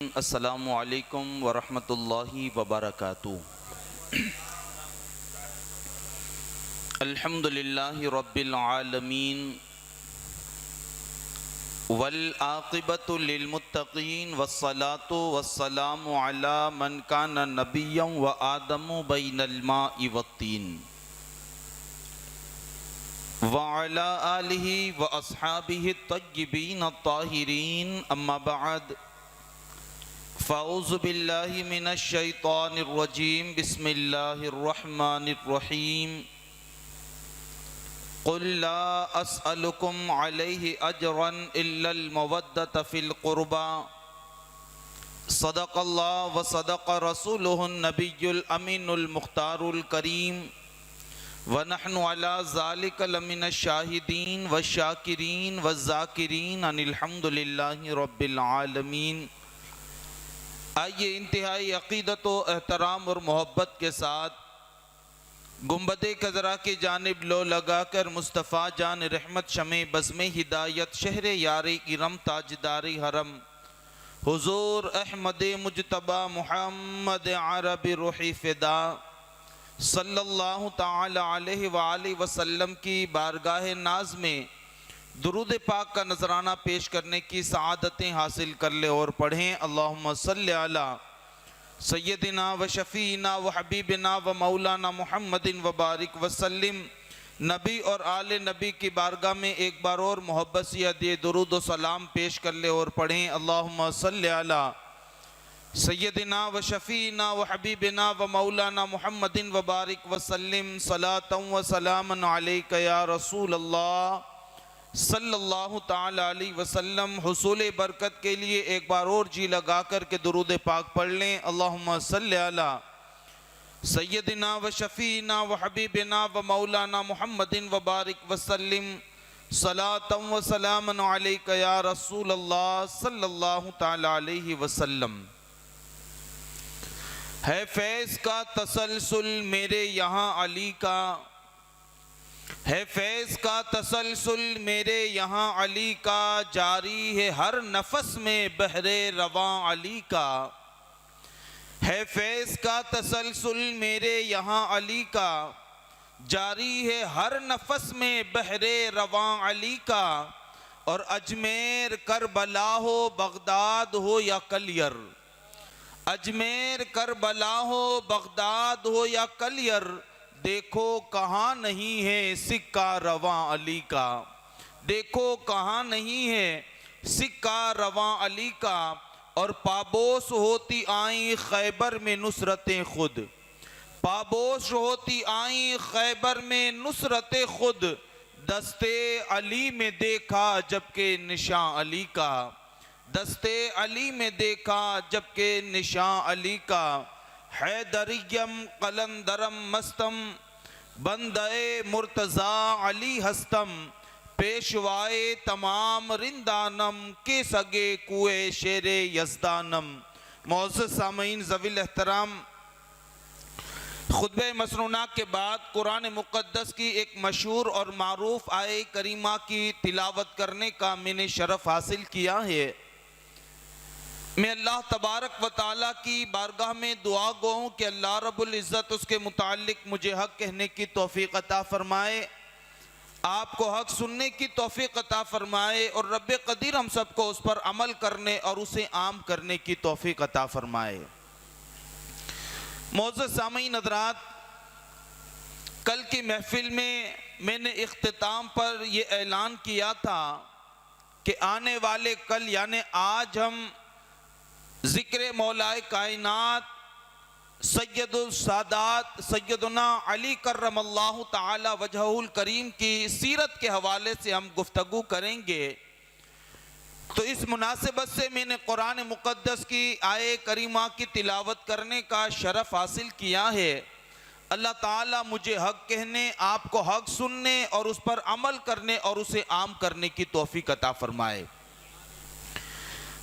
السلام علیکم ورحمۃ اللہ وبرکاتہ۔ الحمد للہ رب العالمین والعاقبۃ للمتقین والصلاۃ والسلام علی من کان نبیا وآدم بین الماء والطین وعلی آلہ واصحابہ الطیبین الطاہرین، اما بعد فاعوذ باللہ من الشیطان الرجیم، بسم اللہ الرحمن الرحیم۔ قل لا اسألکم علیہ اجرا الا المودۃ فی القربى، صدق اللہ وصدق رسولہ النبی الامین المختار الکریم، ونحن علی ذلک لمن الشاہدین والشاکرین والذاکرین ان الحمد للہ رب العالمین۔ آئیے انتہائی عقیدت و احترام اور محبت کے ساتھ گنبد خضرا کی جانب لو لگا کر مصطفیٰ جان رحمت شمع بزم ہدایت شہر یار کرم تاجدار حرم حضور احمد مجتبی محمد عربی روحی فدا صلی اللہ تعالی علیہ وآلہ وسلم کی بارگاہ ناز میں درود پاک کا نذرانہ پیش کرنے کی سعادتیں حاصل کر لے اور پڑھیں۔ اللہم صلی علی سیدنا و شفیعنا و حبیبنا و مولانا محمد و بارک وسلم۔ نبی اور آل نبی کی بارگاہ میں ایک بار اور محبت سے یہ درود و سلام پیش کر لے اور پڑھیں۔ اللہم صلی علی سیدنا و شفیعنا و حبیبنا و مولانا محمد و بارک وسلم، صلاۃ و سلام علیک یا رسول اللہ صلی اللہ تعالی علیہ وسلم۔ حصول برکت کے لیے ایک بار اور جی لگا کر کے درود پاک پڑھ لیں۔ اللہم صلی علی سیدنا و شفیعنا و حبیبنا و مولانا محمد و بارک وسلم، صلاۃ و سلام علیک یا رسول اللہ صلی اللہ تعالی علیہ وسلم۔ ہے فیض کا تسلسل میرے یہاں علی کا، ہے فیض کا تسلسل میرے یہاں علی کا، جاری ہے ہر نفس میں بحر رواں علی کا۔ ہے فیض کا تسلسل میرے یہاں علی کا، جاری ہے ہر نفس میں بحر رواں علی کا۔ اور اجمیر کربلا ہو بغداد ہو یا کلیر، اجمیر کربلا ہو بغداد ہو یا کلیر، دیکھو کہاں نہیں ہے سکہ رواں علی کا، دیکھو کہاں نہیں ہے سکہ رواں علی کا۔ اور پابوس ہوتی آئیں خیبر میں نصرتیں خود، پابوس ہوتی آئیں خیبر میں نصرتیں خود، دستے علی میں دیکھا جبکہ نشاں علی کا، دستے علی میں دیکھا جبکہ نشاں علی کا۔ حیدریم قلندرم مستم بندے مرتضیٰ علی ہستم، پیشوائے تمام رندانم کے سگے کوئے شیر یزدانم۔ معزز سامعین ذوی الاحترام، خطبہ مسنونہ کے بعد قرآن مقدس کی ایک مشہور اور معروف آیہ کریمہ کی تلاوت کرنے کا میں نے شرف حاصل کیا ہے۔ میں اللہ تبارک و تعالیٰ کی بارگاہ میں دعا گو ہوں کہ اللہ رب العزت اس کے متعلق مجھے حق کہنے کی توفیق عطا فرمائے، آپ کو حق سننے کی توفیق عطا فرمائے، اور رب قدیر ہم سب کو اس پر عمل کرنے اور اسے عام کرنے کی توفیق عطا فرمائے۔ معزز سامعین حضرات، کل کی محفل میں نے اختتام پر یہ اعلان کیا تھا کہ آنے والے کل یعنی آج ہم ذکر مولا کائنات سید السادات سیدنا علی کرم اللہ تعالی وجہہ الکریم کی سیرت کے حوالے سے ہم گفتگو کریں گے۔ تو اس مناسبت سے میں نے قرآن مقدس کی آیہ کریمہ کی تلاوت کرنے کا شرف حاصل کیا ہے۔ اللہ تعالیٰ مجھے حق کہنے، آپ کو حق سننے اور اس پر عمل کرنے اور اسے عام کرنے کی توفیق عطا فرمائے۔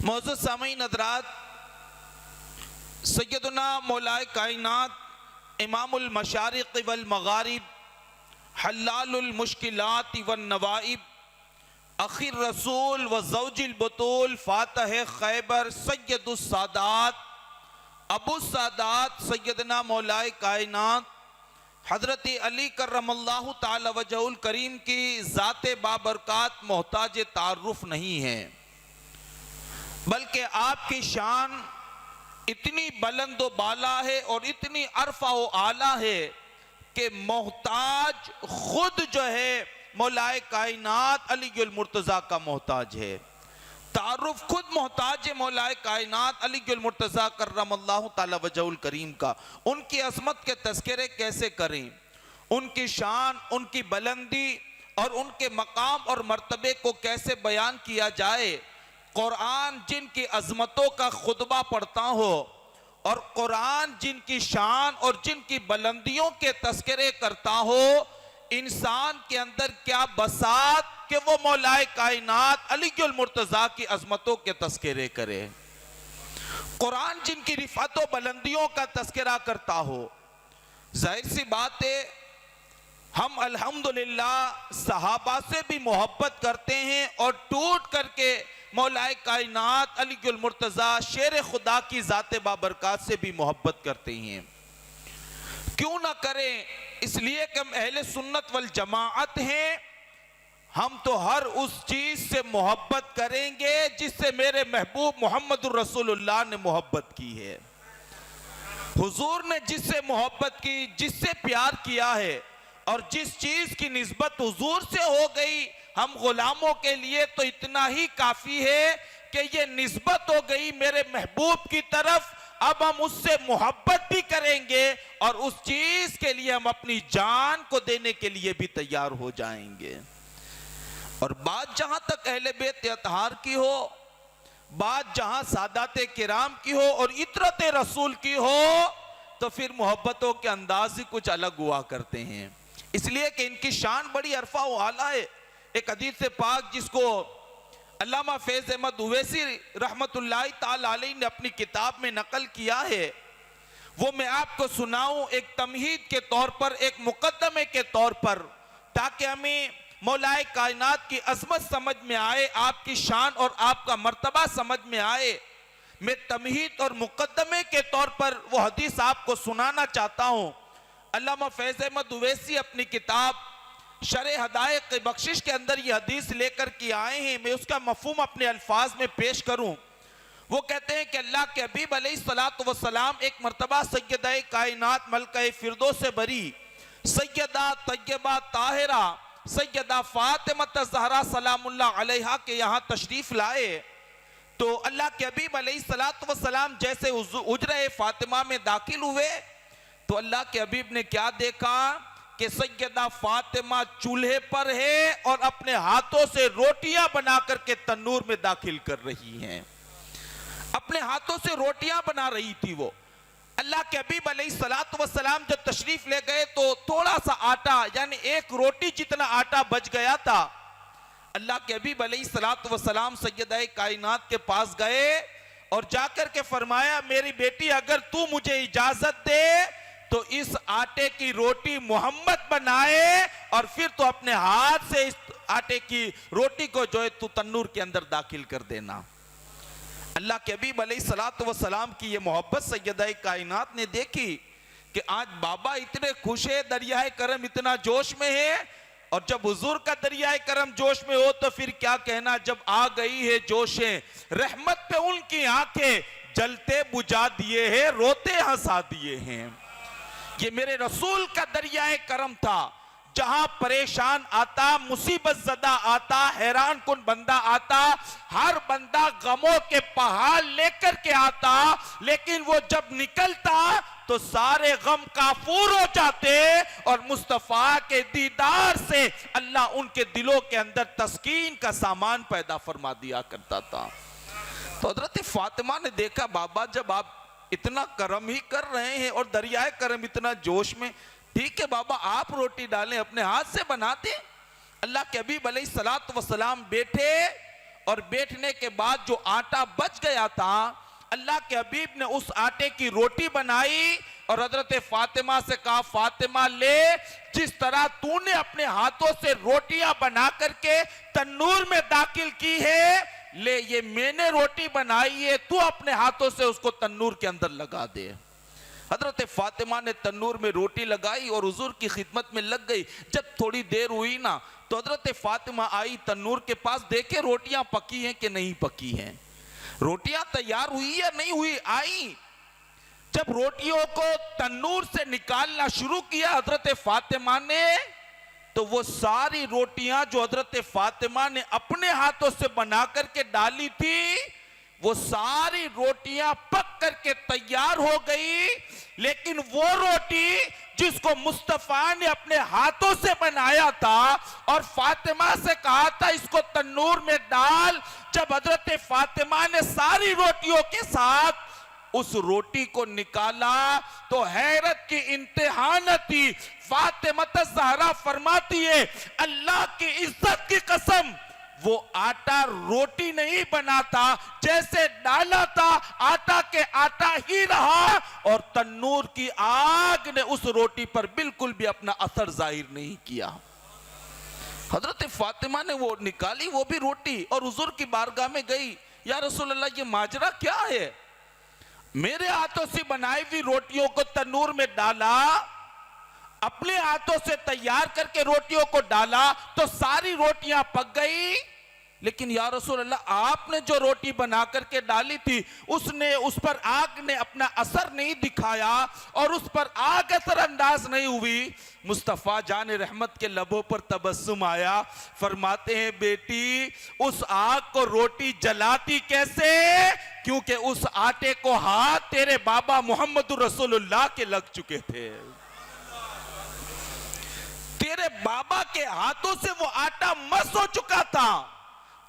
معزز سامعین حضرات، سیدنا مولا کائنات امام المشارق والمغارب حلال المشکلات والنوائب اخی الرسول و زوج البطول فاتح خیبر سید السادات ابو السادات سیدنا مولائے کائنات حضرت علی کرم اللہ تعالی وجہ الکریم کی ذات بابرکات محتاج تعارف نہیں ہے، بلکہ آپ کی شان اتنی بلند و بالا ہے اور اتنی عرفہ و اعلیٰ ہے کہ محتاج خود جو ہے مولائے کائنات علی المرتضیٰ کا محتاج ہے، تعارف خود محتاج ہے مولائے کائنات علی المرتضیٰ کرم اللہ تعالی وجہ الکریم کا۔ ان کی عظمت کے تذکرے کیسے کریں، ان کی شان، ان کی بلندی اور ان کے مقام اور مرتبے کو کیسے بیان کیا جائے۔ قرآن جن کی عظمتوں کا خطبہ پڑھتا ہو اور قرآن جن کی شان اور جن کی بلندیوں کے تذکرے کرتا ہو، انسان کے اندر کیا بساط کہ وہ مولائے کائنات علی المرتضیٰ کی عظمتوں کے تذکرے کرے۔ قرآن جن کی رفعت و بلندیوں کا تذکرہ کرتا ہو، ظاہر سی بات ہے ہم الحمدللہ صحابہ سے بھی محبت کرتے ہیں اور ٹوٹ کر کے مولائے کائنات علی المرتضیٰ شیر خدا کی ذات بابرکات سے بھی محبت کرتے ہیں۔ کیوں نہ کریں؟ اس لیے کہ ہم اہل سنت والجماعت ہیں، ہم تو ہر اس چیز سے محبت کریں گے جس سے میرے محبوب محمد الرسول اللہ نے محبت کی ہے۔ حضور نے جس سے محبت کی، جس سے پیار کیا ہے اور جس چیز کی نسبت حضور سے ہو گئی، ہم غلاموں کے لیے تو اتنا ہی کافی ہے کہ یہ نسبت ہو گئی میرے محبوب کی طرف، اب ہم اس سے محبت بھی کریں گے اور اس چیز کے لیے ہم اپنی جان کو دینے کے لیے بھی تیار ہو جائیں گے۔ اور بات جہاں تک اہل بیت اطہار کی ہو، بات جہاں سادات کرام کی ہو اور عطرت رسول کی ہو، تو پھر محبتوں کے انداز ہی کچھ الگ ہوا کرتے ہیں، اس لیے کہ ان کی شان بڑی عرفہ و اعلیٰ ہے۔ ایک حدیث پاک جس کو علامہ فیض احمد اویسی رحمت اللہ تعالی علیہ نے اپنی کتاب میں نقل کیا ہے، وہ میں آپ کو سناؤں ایک تمہید کے طور پر، ایک مقدمے کے طور پر، تاکہ ہمیں مولائے کائنات کی عظمت سمجھ میں آئے، آپ کی شان اور آپ کا مرتبہ سمجھ میں آئے۔ میں تمہید اور مقدمے کے طور پر وہ حدیث آپ کو سنانا چاہتا ہوں۔ علامہ فیض احمد اویسی اپنی کتاب شرح حدائق بخشش کے اندر یہ حدیث لے کر کے آئے ہیں، میں اس کا مفہوم اپنے الفاظ میں پیش کروں۔ وہ کہتے ہیں کہ اللہ کے حبیب علیہ السلام ایک مرتبہ سیدہ کائنات ملکہ فردوس بری سیدہ طیبہ طاہرہ سیدہ فاطمہ زہرا سلام اللہ علیہا کے یہاں تشریف لائے، تو اللہ کے حبیب علیہ السلام جیسے حجرہ فاطمہ میں داخل ہوئے تو اللہ کے حبیب نے کیا دیکھا کہ سیدہ فاطمہ چولہے پر ہے اور اپنے ہاتھوں سے روٹیاں بنا کر کے تنور میں داخل کر رہی ہیں، اپنے ہاتھوں سے روٹیاں بنا رہی تھی وہ۔ اللہ کے حبیب علیہ السلام جب تشریف لے گئے تو تھوڑا سا آٹا، یعنی ایک روٹی جتنا آٹا بچ گیا تھا۔ اللہ کے حبیب علیہ السلام سیدہ کائنات کے پاس گئے اور جا کر کے فرمایا، میری بیٹی اگر تو مجھے اجازت دے تو اس آٹے کی روٹی محمد بنائے اور پھر تو اپنے ہاتھ سے اس آٹے کی روٹی کو جو ہے تو تنور کے اندر داخل کر دینا۔ اللہ کے حبیب علیہ السلام کی یہ محبت سیدہ کائنات نے دیکھی کہ آج بابا اتنے خوش ہے، دریائے کرم اتنا جوش میں ہے، اور جب حضور کا دریائے کرم جوش میں ہو تو پھر کیا کہنا، جب آ گئی ہے جوشیں رحمت پہ ان کی آنکھیں جلتے بجھا دیے ہیں، روتے ہنسا دیے ہیں۔ یہ میرے رسول کا دریائے کرم تھا، جہاں پریشان آتا، مصیبت زدہ آتا، حیران کن بندہ آتا، ہر بندہ غموں کے پہاڑ لے کر کے آتا، لیکن وہ جب نکلتا تو سارے غم کافور ہو جاتے اور مصطفیٰ کے دیدار سے اللہ ان کے دلوں کے اندر تسکین کا سامان پیدا فرما دیا کرتا تھا۔ تو حضرت فاطمہ نے دیکھا بابا جب آپ اتنا کرم ہی کر رہے ہیں اور دریائے کرم اتنا جوش میں، ٹھیک ہے بابا آپ روٹی ڈالیں، اپنے ہاتھ سے بناتے۔ اللہ کے حبیب علیہ السلام بیٹھے اور بیٹھنے کے بعد جو آٹا بچ گیا تھا، اللہ کے حبیب نے اس آٹے کی روٹی بنائی اور حضرت فاطمہ سے کہا فاطمہ لے، جس طرح تو نے اپنے ہاتھوں سے روٹیاں بنا کر کے تنور میں داخل کی ہے، لے یہ میں نے روٹی بنائی ہے، تو اپنے ہاتھوں سے اس کو تنور کے اندر لگا دے۔ حضرت فاطمہ نے تنور میں روٹی لگائی اور حضور کی خدمت میں لگ گئی۔ جب تھوڑی دیر ہوئی نا تو حضرت فاطمہ آئی تنور کے پاس، دیکھے روٹیاں پکی ہیں کہ نہیں پکی ہیں، روٹیاں تیار ہوئی یا نہیں ہوئی۔ آئی جب روٹیوں کو تنور سے نکالنا شروع کیا حضرت فاطمہ نے، تو وہ ساری روٹیاں جو حضرت فاطمہ نے اپنے ہاتھوں سے بنا کر کے ڈالی تھی، وہ ساری روٹیاں پک کر کے تیار ہو گئی، لیکن وہ روٹی جس کو مصطفیٰ نے اپنے ہاتھوں سے بنایا تھا اور فاطمہ سے کہا تھا اس کو تنور میں ڈال، جب حضرت فاطمہ نے ساری روٹیوں کے ساتھ اس روٹی کو نکالا تو حیرت کی انتہا نہ تھی۔ فاطمہ الزہرا فرماتی ہے اللہ کی عزت کی قسم، وہ آٹا روٹی نہیں بنا تھا، جیسے ڈالا تھا آٹا کے آٹا ہی رہا، اور تنور کی آگ نے اس روٹی پر بالکل بھی اپنا اثر ظاہر نہیں کیا۔ حضرت فاطمہ نے وہ نکالی وہ بھی روٹی اور حضور کی بارگاہ میں گئی، یا رسول اللہ یہ ماجرا کیا ہے؟ میرے ہاتھوں سے بنائی ہوئی روٹیوں کو تنور میں ڈالا، اپنے ہاتھوں سے تیار کر کے روٹیوں کو ڈالا تو ساری روٹیاں پک گئی، لیکن یا رسول اللہ آپ نے جو روٹی بنا کر کے ڈالی تھی اس پر آگ نے اپنا اثر نہیں دکھایا اور اس پر آگ اثر انداز نہیں ہوئی۔ مصطفیٰ جان رحمت کے لبوں پر تبسم آیا، فرماتے ہیں بیٹی اس آگ کو روٹی جلاتی کیسے؟ کیونکہ اس آٹے کو ہاتھ تیرے بابا محمد رسول اللہ کے لگ چکے تھے، تیرے بابا کے ہاتھوں سے وہ آٹا مس ہو چکا تھا،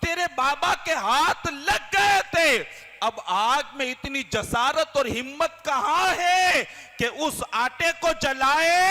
تیرے بابا کے ہاتھ لگ گئے تھے۔ اب آگ میں اتنی جسارت اور ہمت کہاں ہے کہ اس آٹے کو جلائے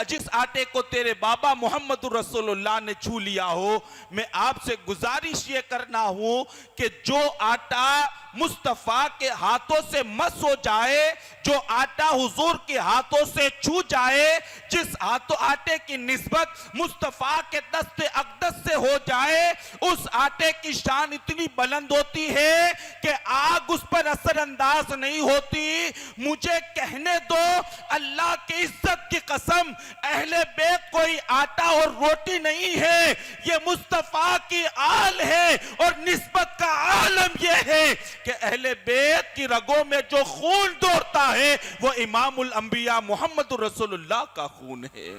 جس آٹے کو تیرے بابا محمد رسول اللہ نے چھو لیا ہو۔ میں آپ سے گزارش یہ کرنا ہوں کہ جو آٹا مصطفیٰ کے ہاتھوں سے مس ہو جائے، جو آٹا حضور کے ہاتھوں سے چھو جائے، جس آٹے کی نسبت مصطفیٰ کے دست اقدس سے ہو جائے، اس آٹے کی شان اتنی بلند ہوتی ہے کہ آگ اس پر اثر انداز نہیں ہوتی۔ مجھے کہنے دو اللہ کی عزت کی قسم، اہل بیت کوئی آٹا اور روٹی نہیں ہے، یہ مصطفیٰ کی آل ہے، اور نسبت کا عالم یہ ہے کہ اہل بیت کی رگوں میں جو خون دوڑتا ہے وہ امام الانبیاء محمد رسول اللہ کا خون ہے،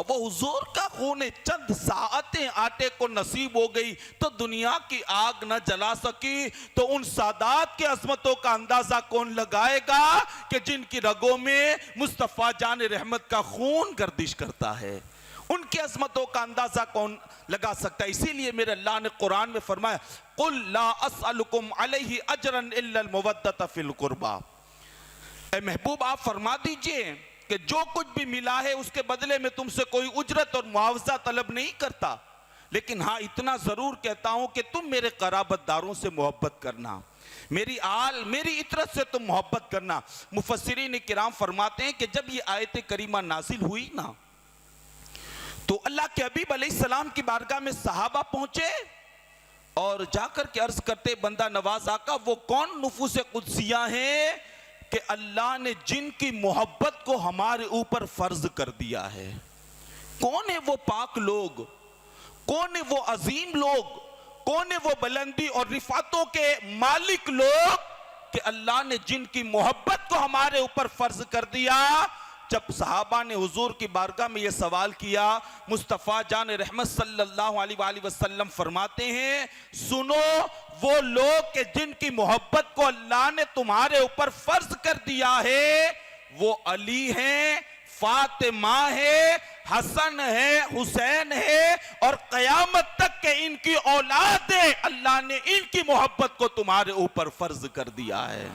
وہ حضور کا خون ہے۔ چند ساعتیں آٹے کو نصیب ہو گئی تو دنیا کی آگ نہ جلا سکی، تو ان سادات کی عظمتوں کا اندازہ کون لگائے گا کہ جن کی رگوں میں مصطفیٰ جان رحمت کا خون گردش کرتا ہے، ان کی عظمتوں کا اندازہ کون لگا سکتا ہے؟ اسی لیے میرے اللہ نے قرآن میں فرمایا قُلْ لَا أَسْأَلُكُمْ عَلَيْهِ أَجْرًا إِلَّا الْمَوَدَّةَ فِي الْقُرْبَى، اے محبوب آپ فرما دیجئے کہ جو کچھ بھی ملا ہے اس کے بدلے میں تم سے کوئی اجرت اور معاوضہ طلب نہیں کرتا، لیکن ہاں اتنا ضرور کہتا ہوں کہ تم میرے قرابت داروں سے محبت کرنا، میری آل میری عطرت سے تم محبت کرنا۔ مفسرین کرام فرماتے ہیں کہ جب یہ آیت کریمہ نازل ہوئی نا تو اللہ کے حبیب علیہ السلام کی بارگاہ میں صحابہ پہنچے اور جا کر کے عرض کرتے بندہ نواز آقا وہ کون نفوس قدسیہ ہیں کہ اللہ نے جن کی محبت کو ہمارے اوپر فرض کر دیا ہے؟ کون ہے وہ پاک لوگ، کون ہے وہ عظیم لوگ، کون ہے وہ بلندی اور رفعتوں کے مالک لوگ کہ اللہ نے جن کی محبت کو ہمارے اوپر فرض کر دیا؟ جب صحابہ نے حضور کی بارگاہ میں یہ سوال کیا، مصطفیٰ جان رحمت صلی اللہ علیہ وآلہ وسلم فرماتے ہیں سنو وہ لوگ کہ جن کی محبت کو اللہ نے تمہارے اوپر فرض کر دیا ہے وہ علی ہیں، فاطمہ ہے، حسن ہے، حسین ہے، اور قیامت تک کہ ان کی اولاد ہے، اللہ نے ان کی محبت کو تمہارے اوپر فرض کر دیا ہے۔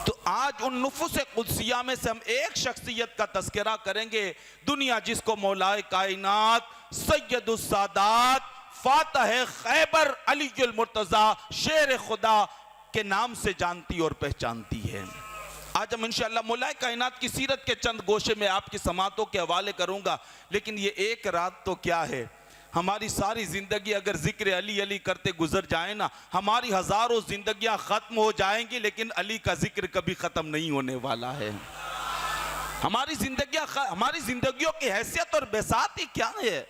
تو آج ان نفوس قدسیہ میں سے ہم ایک شخصیت کا تذکرہ کریں گے، دنیا جس کو مولا کائنات سید السادات فاتح خیبر علی المرتضی شیر خدا کے نام سے جانتی اور پہچانتی ہے۔ آج ہم انشاءاللہ مولا کائنات کی سیرت کے چند گوشے میں آپ کی سماعتوں کے حوالے کروں گا، لیکن یہ ایک رات تو کیا ہے، ہماری ساری زندگی اگر ذکر علی علی کرتے گزر جائیں نا، ہماری ہزاروں زندگیاں ختم ہو جائیں گی، لیکن علی کا ذکر کبھی ختم نہیں ہونے والا ہے۔ ہماری زندگیوں کی حیثیت اور بساط ہی کیا ہے؟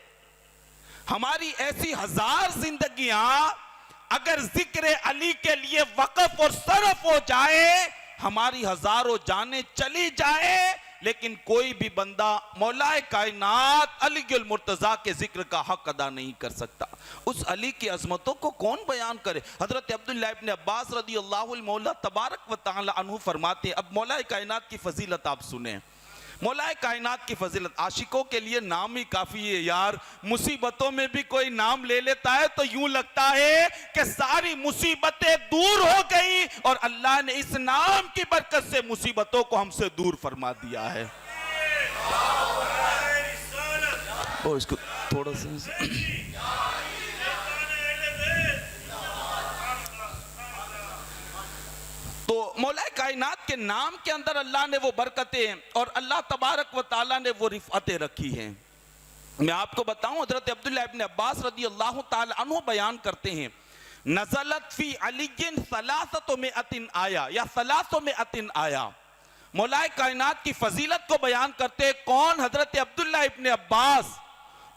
ہماری ایسی ہزار زندگیاں اگر ذکر علی کے لیے وقف اور صرف ہو جائے، ہماری ہزاروں جانیں چلی جائے، لیکن کوئی بھی بندہ مولا کائنات علی المرتضیٰ کے ذکر کا حق ادا نہیں کر سکتا۔ اس علی کی عظمتوں کو کون بیان کرے؟ حضرت عبداللہ ابن عباس رضی اللہ المولا تبارک و تعالی عنہ فرماتے ہیں، اب مولا کائنات کی فضیلت آپ سنیں۔ مولا کائنات کی فضیلت، عاشقوں کے لیے نام ہی کافی ہے یار، مصیبتوں میں بھی کوئی نام لے لیتا ہے تو یوں لگتا ہے کہ ساری مصیبتیں دور ہو گئی، اور اللہ نے اس نام کی برکت سے مصیبتوں کو ہم سے دور فرما دیا ہے۔ اس کو تھوڑا سا تو مولا کائنات کے نام کے اندر اللہ نے وہ برکتیں اور اللہ تبارک و تعالیٰ نے وہ رفعتیں رکھی ہیں۔ میں آپ کو بتاؤں، حضرت عبداللہ ابن عباس رضی اللہ تعالی عنہ بیان کرتے ہیں، نزلت فی علی 300 آیا یا 300 آیا۔ مولا کائنات کی فضیلت کو بیان کرتے کون؟ حضرت عبداللہ ابن عباس،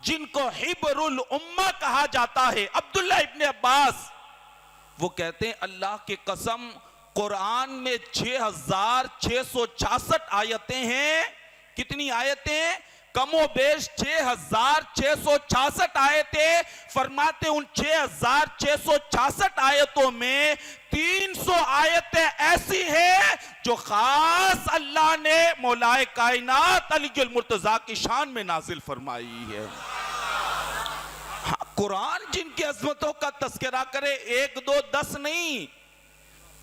جن کو حبر الامہ کہا جاتا ہے۔ عبداللہ ابن عباس وہ کہتے ہیں اللہ کی قسم، قرآن میں 6666 آیتیں ہیں۔ کتنی آیتیں؟ کم و بیش 6666 آیتیں۔ فرماتے ان 6666 آیتوں میں 300 آیتیں ایسی ہیں جو خاص اللہ نے مولا کائنات علی المرتضیٰ کی شان میں نازل فرمائی ہے۔ قرآن جن کی عظمتوں کا تذکرہ کرے، 1 2 10 نہیں،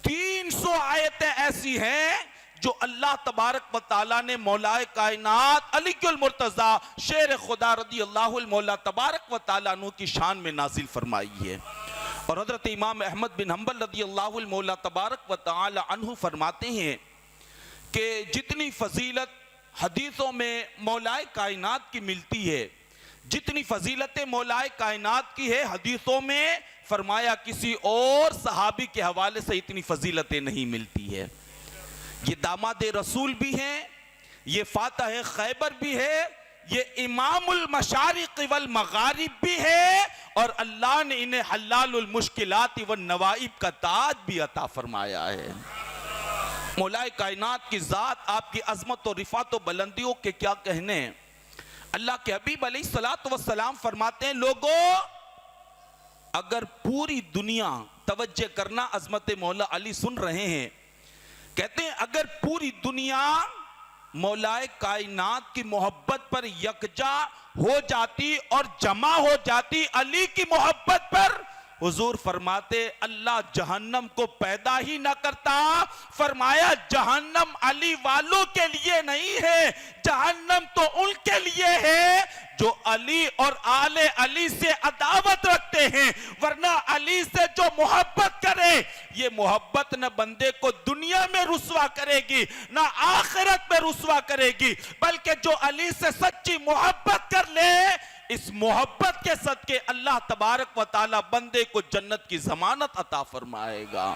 300 آیتیں ایسی ہیں جو اللہ تبارک و تعالیٰ نے مولا کائنات علی المرتضیٰ شیر خدا رضی اللہ المولا تبارک و تعالیٰ عنہ کی شان میں نازل فرمائی ہے۔ اور حضرت امام احمد بن حنبل رضی اللہ المولا تبارک و تعالیٰ عنہ فرماتے ہیں کہ جتنی فضیلت حدیثوں میں مولا کائنات کی ملتی ہے، جتنی فضیلت مولا کائنات کی ہے حدیثوں میں، فرمایا کسی اور صحابی کے حوالے سے اتنی فضیلتیں نہیں ملتی ہے۔ یہ داماد رسول بھی ہیں، یہ فاتح خیبر بھی ہے، یہ امام المشارق والمغارب بھی ہے، اور اللہ نے انہیں حلال المشکلات والنوائب کا تاج بھی عطا فرمایا ہے۔ مولا کائنات کی ذات، آپ کی عظمت و رفعت و بلندیوں کے کیا کہنے۔ اللہ کے حبیب علیہ السلام فرماتے ہیں، لوگوں اگر پوری دنیا، توجہ کرنا عظمت مولا علی سن رہے ہیں، کہتے ہیں اگر پوری دنیا مولا کائنات کی محبت پر یکجا ہو جاتی اور جمع ہو جاتی علی کی محبت پر، حضور فرماتے اللہ جہنم کو پیدا ہی نہ کرتا۔ فرمایا جہنم علی والوں کے لیے نہیں ہے، جہنم تو ان کے لیے ہے جو علی اور آل علی سے عداوت رکھتے ہیں، ورنہ علی سے جو محبت کرے، یہ محبت نہ بندے کو دنیا میں رسوا کرے گی نہ آخرت میں رسوا کرے گی، بلکہ جو علی سے سچی محبت کر لے، اس محبت کے صدقے اللہ تبارک و تعالی بندے کو جنت کی ضمانت عطا فرمائے گا۔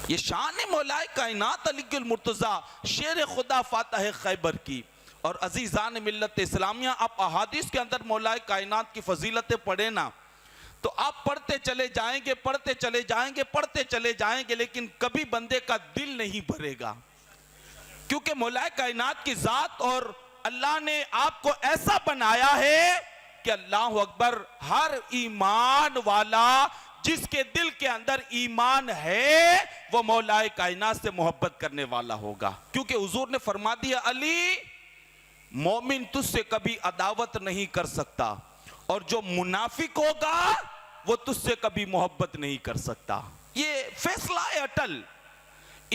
یہ شان مولا کائنات علی المرتضیٰ شیر خدا فاتح خیبر کی۔ اور عزیزان ملت اسلامیہ، آپ احادیث کے اندر مولا کائنات کی فضیلتیں پڑھیں نا تو آپ پڑھتے چلے جائیں گے، پڑھتے چلے جائیں گے، پڑھتے چلے جائیں گے، لیکن کبھی بندے کا دل نہیں بھرے گا، کیونکہ مولا کائنات کی ذات اور اللہ نے آپ کو ایسا بنایا ہے کہ اللہ اکبر، ہر ایمان والا جس کے دل کے اندر ایمان ہے وہ مولا کائنات سے محبت کرنے والا ہوگا، کیونکہ حضور نے فرما دیا علی مومن تجھ سے کبھی عداوت نہیں کر سکتا، اور جو منافق ہوگا وہ تجھ سے کبھی محبت نہیں کر سکتا۔ یہ فیصلہ ہے اٹل۔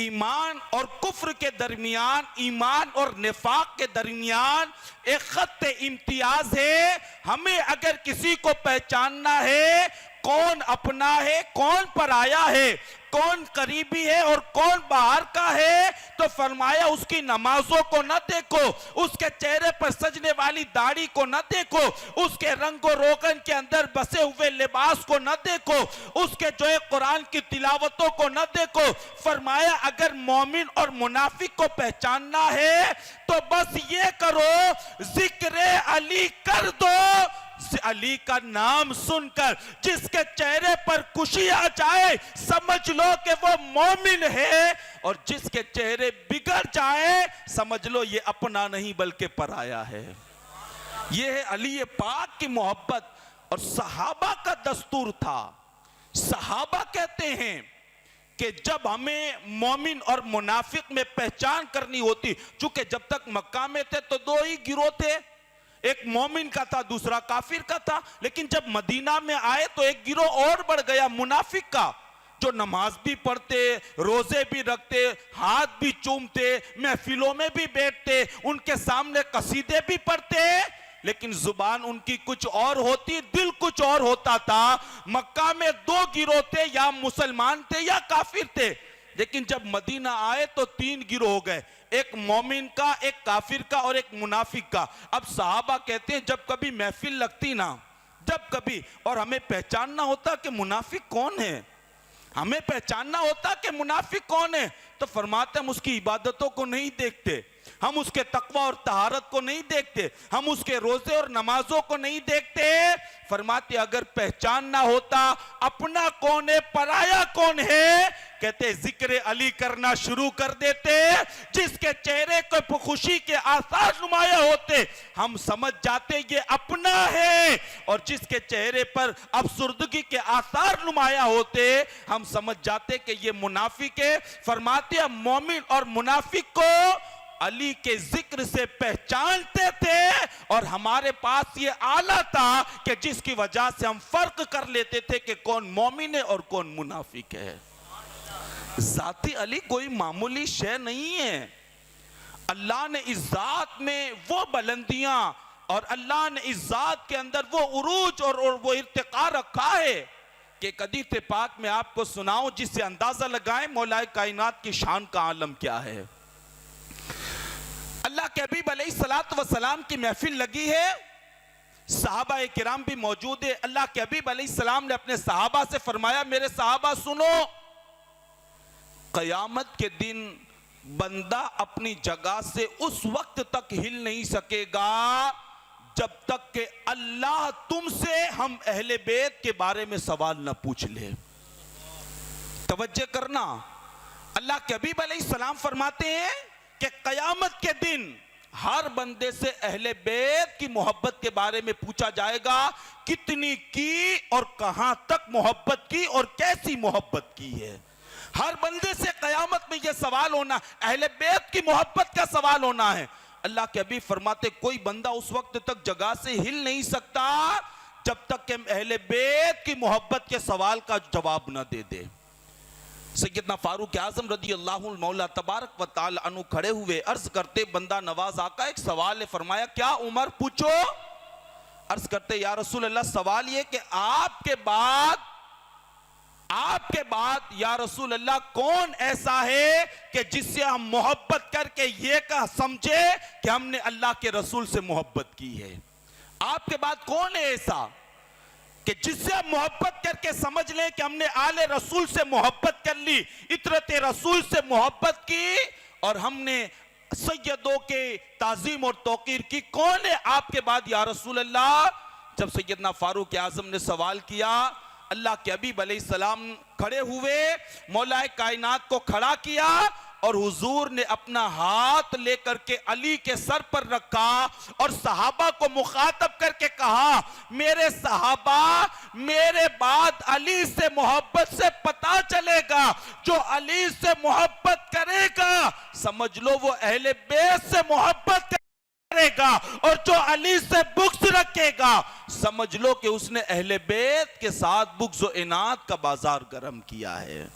ایمان اور کفر کے درمیان، ایمان اور نفاق کے درمیان ایک خط امتیاز ہے۔ ہمیں اگر کسی کو پہچاننا ہے کون اپنا ہے کون پرایا ہے، کون قریبی ہے اور کون باہر کا ہے، تو فرمایا اس کی نمازوں کو نہ دیکھو، اس کے چہرے پر سجنے والی داڑھی کو نہ دیکھو، اس کے رنگ و روغن کے اندر بسے ہوئے لباس کو نہ دیکھو، اس کے جو ہے قرآن کی تلاوتوں کو نہ دیکھو۔ فرمایا اگر مومن اور منافق کو پہچاننا ہے تو بس یہ کرو، ذکر علی کر دو، علی کا نام سن کر جس کے چہرے پر خوشی آ جائے سمجھ لو کہ وہ مومن ہے، اور جس کے چہرے بگڑ جائے سمجھ لو یہ اپنا نہیں بلکہ پرایا ہے۔ یہ ہے علی پاک کی محبت، اور صحابہ کا دستور تھا۔ صحابہ کہتے ہیں کہ جب ہمیں مومن اور منافق میں پہچان کرنی ہوتی، چونکہ جب تک مکہ میں تھے تو دو ہی گروہ تھے، ایک مومن کا تھا دوسرا کافر کا تھا، لیکن جب مدینہ میں آئے تو ایک گروہ اور بڑھ گیا منافق کا، جو نماز بھی پڑھتے، روزے بھی رکھتے، ہاتھ بھی چومتے، محفلوں میں بھی بیٹھتے، ان کے سامنے قصیدے بھی پڑھتے، لیکن زبان ان کی کچھ اور ہوتی، دل کچھ اور ہوتا تھا۔ مکہ میں دو گروہ تھے، یا مسلمان تھے یا کافر تھے، لیکن جب مدینہ آئے تو تین گروہ ہو گئے، ایک مومن کا، ایک کافر کا اور ایک منافق کا۔ اب صحابہ کہتے ہیں جب کبھی محفل لگتی نا، جب کبھی، اور ہمیں پہچاننا ہوتا کہ منافق کون ہے، ہمیں پہچاننا ہوتا کہ منافق کون ہے، تو فرماتے ہم اس کی عبادتوں کو نہیں دیکھتے، ہم اس کے تقوی اور طہارت کو نہیں دیکھتے، ہم اس کے روزے اور نمازوں کو نہیں دیکھتے۔ فرماتے اگر پہچاننا ہوتا اپنا کون ہے پرایا کون ہے، کہتے ذکر علی کرنا شروع کر دیتے، جس کے چہرے کو خوشی کے آثار نمایاں ہوتے ہم سمجھ جاتے یہ اپنا ہے، اور جس کے چہرے پر افسردگی کے آثار نمایاں ہوتے ہم سمجھ جاتے کہ یہ منافق ہے۔ فرماتے ہیں مومن اور منافق کو علی کے ذکر سے پہچانتے تھے، اور ہمارے پاس یہ آلہ تھا کہ جس کی وجہ سے ہم فرق کر لیتے تھے کہ کون مومن ہے اور کون منافق ہے۔ ذاتی علی کوئی معمولی شے نہیں ہے، اللہ نے اس ذات میں وہ بلندیاں اور اللہ نے اس ذات کے اندر وہ عروج اور وہ ارتقاء رکھا ہے کہ ایک حدیث پاک میں آپ کو سناؤں جس سے اندازہ لگائیں مولا کائنات کی شان کا عالم کیا ہے۔ اللہ کے حبیب علیہ السلام کی محفل لگی ہے، صحابہ کرام بھی موجود ہے۔ اللہ کے حبیب علیہ السلام نے اپنے صحابہ سے فرمایا میرے صحابہ سنو، قیامت کے دن بندہ اپنی جگہ سے اس وقت تک ہل نہیں سکے گا جب تک کہ اللہ تم سے ہم اہل بیت کے بارے میں سوال نہ پوچھ لے۔ توجہ کرنا، اللہ کے حبیب علیہ السلام فرماتے ہیں کہ قیامت کے دن ہر بندے سے اہل بیت کی محبت کے بارے میں پوچھا جائے گا، کتنی کی اور کہاں تک محبت کی اور کیسی محبت کی ہے۔ ہر بندے سے قیامت میں یہ سوال ہونا، اہل بیت کی محبت کا سوال ہونا ہے۔ اللہ کے حبیب فرماتے کوئی بندہ اس وقت تک جگہ سے ہل نہیں سکتا جب تک کہ اہل بیت کی محبت کے سوال کا جواب نہ دے دے۔ سیدنا فاروق اعظم رضی اللہ عنہ مولا تبارک و تعالی عنہ کھڑے ہوئے عرض کرتے بندہ نواز آقا ایک سوال ہے، فرمایا کیا عمر پوچھو؟ عرض کرتے یا رسول اللہ سوال یہ کہ آپ کے بعد یا رسول اللہ کون ایسا ہے کہ جس سے ہم محبت کر کے یہ کہہ سمجھے کہ ہم نے اللہ کے رسول سے محبت کی ہے؟ آپ کے بعد کون ہے ایسا کہ جس سے ہم محبت کر کے سمجھ لیں کہ ہم نے آل رسول سے محبت کر لی، اطرت رسول سے محبت کی اور ہم نے سیدوں کے تعظیم اور توقیر کی؟ کون ہے آپ کے بعد یا رسول اللہ؟ جب سیدنا فاروق اعظم نے سوال کیا، اللہ کے حبیب علیہ السلام کھڑے ہوئے، مولا کائنات کو کھڑا کیا اور حضور نے اپنا ہاتھ لے کر کے علی کے سر پر رکھا اور صحابہ کو مخاطب کر کے کہا میرے صحابہ میرے بعد علی سے محبت سے پتا چلے گا، جو علی سے محبت کرے گا سمجھ لو وہ اہل بیت سے محبت کرے گا، اور جو علی سے بغض رکھے گا سمجھ لو کہ اس نے اہل بیت کے ساتھ بغض و عناد کا بازار گرم کیا ہے۔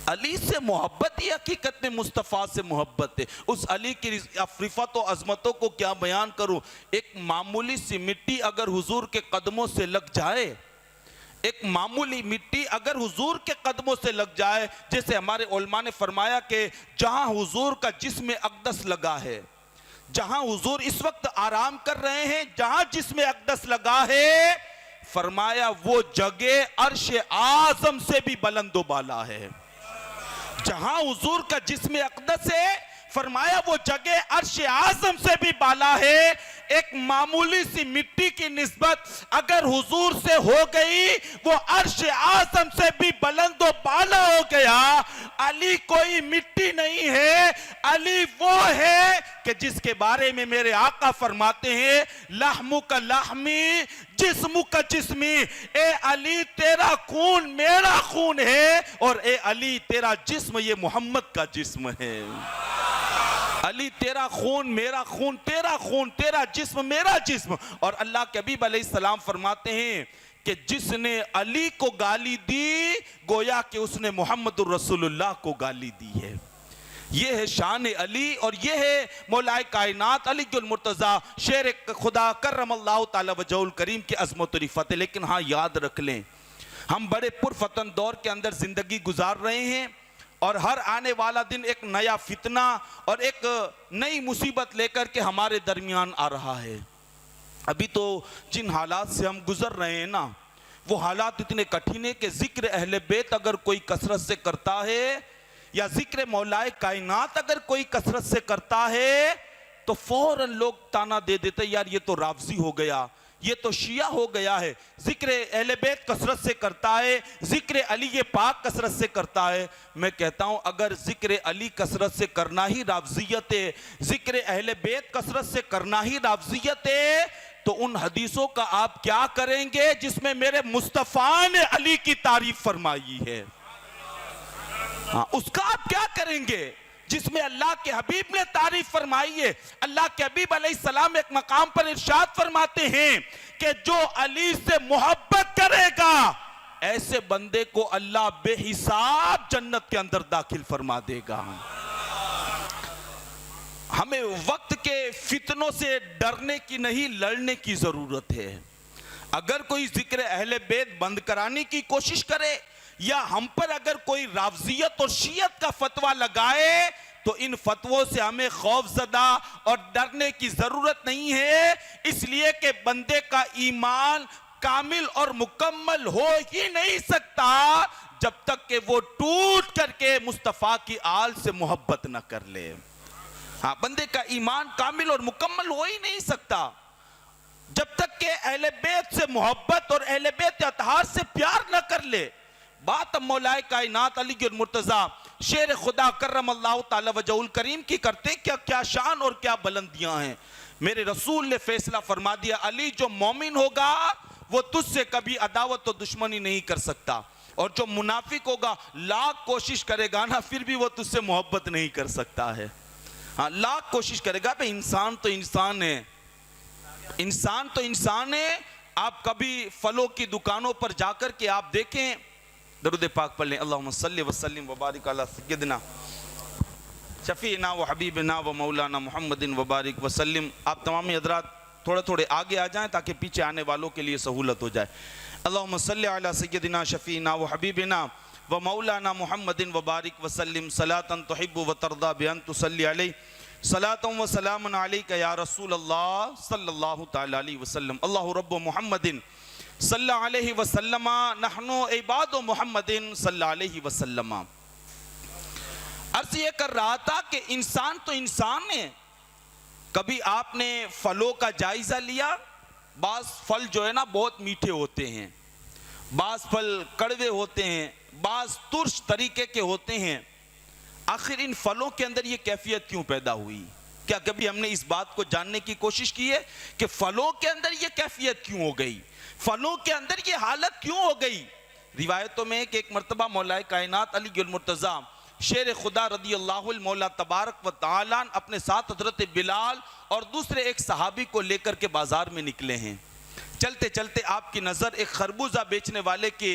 علی سے محبت ہی حقیقت میں مصطفیٰ سے محبت ہے۔ اس علی کی عفت و عظمتوں کو کیا بیان کروں، ایک معمولی سی مٹی اگر حضور کے قدموں سے لگ جائے، ایک معمولی مٹی اگر حضور کے قدموں سے لگ جائے، جیسے ہمارے علماء نے فرمایا کہ جہاں حضور کا جسم اقدس لگا ہے، جہاں حضور اس وقت آرام کر رہے ہیں، جہاں جسم اقدس لگا ہے، فرمایا وہ جگہ عرش اعظم سے بھی بلند و بالا ہے۔ جہاں حضور کا جسم اقدس ہے، فرمایا وہ جگہ عرش اعظم سے بھی بالا ہے۔ ایک معمولی سی مٹی کی نسبت اگر حضور سے ہو گئی، وہ عرش اعظم سے بھی بلند و بالا ہو گیا۔ علی کوئی مٹی نہیں ہے، علی وہ ہے کہ جس کے بارے میں میرے آقا فرماتے ہیں لحم کا لحمی جسم کا جسمی۔ اے علی تیرا خون میرا خون ہے، اور اے علی تیرا جسم یہ محمد کا جسم ہے۔ علی تیرا خون میرا خون، تیرا خون تیرا جسم میرا جسم۔ اور اللہ کے حبیب علیہ السلام فرماتے ہیں کہ جس نے علی کو گالی دی، گویا کہ اس نے محمد الرسول اللہ کو گالی دی ہے۔ یہ ہے شان علی، اور یہ ہے مولا کائنات علی المرتضیٰ شیر خدا کرم اللہ تعالی وجہہ الکریم کی عظمت و رفعت۔ لیکن ہاں یاد رکھ لیں، ہم بڑے پرفتن دور کے اندر زندگی گزار رہے ہیں، اور ہر آنے والا دن ایک نیا فتنہ اور ایک نئی مصیبت لے کر کے ہمارے درمیان آ رہا ہے۔ ابھی تو جن حالات سے ہم گزر رہے ہیں نا، وہ حالات اتنے کٹھن ہیں کہ ذکر اہل بیت اگر کوئی کثرت سے کرتا ہے، یا ذکر مولا کائنات اگر کوئی کثرت سے کرتا ہے، تو فوراً لوگ تانا دے دیتے یار یہ تو رافضی ہو گیا، یہ تو شیعہ ہو گیا ہے۔ ذکر اہل بیت کثرت سے کرتا ہے، ذکر علی پاک کثرت سے کرتا ہے۔ میں کہتا ہوں اگر ذکر علی کثرت سے کرنا ہی رافضیت ہے، ذکر اہل بیت کثرت سے کرنا ہی رافضیت ہے، تو ان حدیثوں کا آپ کیا کریں گے جس میں میرے مصطفیٰ نے علی کی تعریف فرمائی ہے؟ ہاں، اس کا آپ کیا کریں گے جس میں اللہ کے حبیب نے تعریف فرمائی ہے؟ اللہ کے حبیب علیہ السلام ایک مقام پر ارشاد فرماتے ہیں کہ جو علی سے محبت کرے گا، ایسے بندے کو اللہ بے حساب جنت کے اندر داخل فرما دے گا۔ ہمیں وقت کے فتنوں سے ڈرنے کی نہیں، لڑنے کی ضرورت ہے۔ اگر کوئی ذکر اہل بیت بند کرانے کی کوشش کرے، یا ہم پر اگر کوئی رافضیت اور شیعت کا فتویٰ لگائے، تو ان فتووں سے ہمیں خوف زدہ اور ڈرنے کی ضرورت نہیں ہے، اس لیے کہ بندے کا ایمان کامل اور مکمل ہو ہی نہیں سکتا جب تک کہ وہ ٹوٹ کر کے مصطفیٰ کی آل سے محبت نہ کر لے۔ ہاں، بندے کا ایمان کامل اور مکمل ہو ہی نہیں سکتا جب تک کہ اہل بیت سے محبت اور اہل بیت اطہار سے پیار نہ کر لے۔ بات اب مولا کائنات علی المرتضیٰ شیر خدا کرم اللہ تعالی وجہہ الکریم کی کرتے، کیا شان اور کیا بلندیاں ہیں۔ میرے رسول نے فیصلہ فرما دیا، علی جو مومن ہوگا وہ تجھ سے کبھی عداوت و دشمنی نہیں کر سکتا، اور جو منافق ہوگا لاکھ کوشش کرے گا نا، پھر بھی وہ تجھ سے محبت نہیں کر سکتا ہے۔ ہاں، لاکھ کوشش کرے گا، بھئی انسان تو انسان ہے، انسان تو انسان ہے۔ آپ کبھی پھلوں کی دکانوں پر جا کر کے آپ دیکھیں، درود پاک پڑھ لیں، اللہم صلی وسلم وبارک علی سیدنا شفیعنا و حبیبنا و مولانا محمد وبارک وسلم۔ آپ تمام حضرات تھوڑے آگے آ جائیں تاکہ پیچھے آنے والوں کے لیے سہولت ہو جائے۔ اللہم صلی علی سیدنا شفیعنا و حبیبنا و مولانا محمد وبارک وسلم صلاۃ تحب و ترضا بان تصلی علیہ صلاۃ و سلام علیک یا رسول اللہ صلی اللہ تعالی علیہ وسلم۔ اللہ رب محمد صلی اللہ علیہ وسلم نحن عباد محمد صلی اللہ علیہ وسلم۔ عرض یہ کر رہا تھا کہ انسان تو انسان ہے۔ کبھی آپ نے پھلوں کا جائزہ لیا؟ بعض پھل جو ہے نا بہت میٹھے ہوتے ہیں، بعض پھل کڑوے ہوتے ہیں، بعض ترش طریقے کے ہوتے ہیں۔ آخر ان پھلوں کے اندر یہ کیفیت کیوں پیدا ہوئی؟ کیا کبھی ہم نے اس بات کو جاننے کی کوشش کی ہے کہ پھلوں کے اندر یہ کیفیت کیوں ہو گئی، پھلوں کے اندر یہ حالت کیوں ہو گئی؟ روایتوں میں کہ ایک مرتبہ مولا کائنات علی المرتضیٰ شیر خدا رضی اللہ المولا تبارک و تعالیٰ اپنے ساتھ حضرت بلال اور دوسرے ایک صحابی کو لے کر کے بازار میں نکلے ہیں۔ چلتے چلتے آپ کی نظر ایک خربوزہ بیچنے والے کے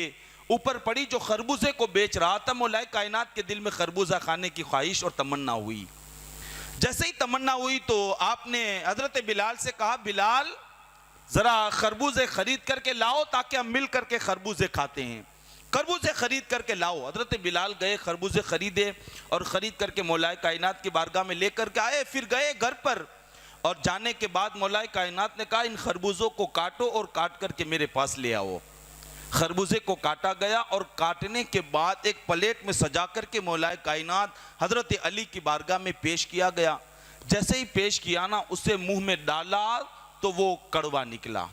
اوپر پڑی جو خربوزے کو بیچ رہا تھا۔ مولا کائنات کے دل میں خربوزہ کھانے کی خواہش اور تمنا ہوئی۔ جیسے ہی تمنا ہوئی تو آپ نے حضرت بلال سے کہا، بلال ذرا خربوزے خرید کر کے لاؤ تاکہ ہم مل کر کے خربوزے کھاتے ہیں. خربوزے خرید کر کے لاؤ. حضرت بلال گئے, خربوزے خریدے اور خرید کر کے مولا کائنات کی بارگاہ میں لے کر کے آئے. پھر گئے گھر پر اور جانے کے بعد مولا کائنات نے کہا ان خربوزوں کو کاٹو اور کاٹ کر کے میرے پاس لے آؤ. خربوزے کو کاٹا گیا اور کاٹنے کے بعد ایک پلیٹ میں سجا کر کے مولا کائنات حضرت علی کی بارگاہ میں پیش کیا گیا. جیسے ہی پیش کیا نا, اسے منہ میں ڈالا تو وہ کڑوا نکلا.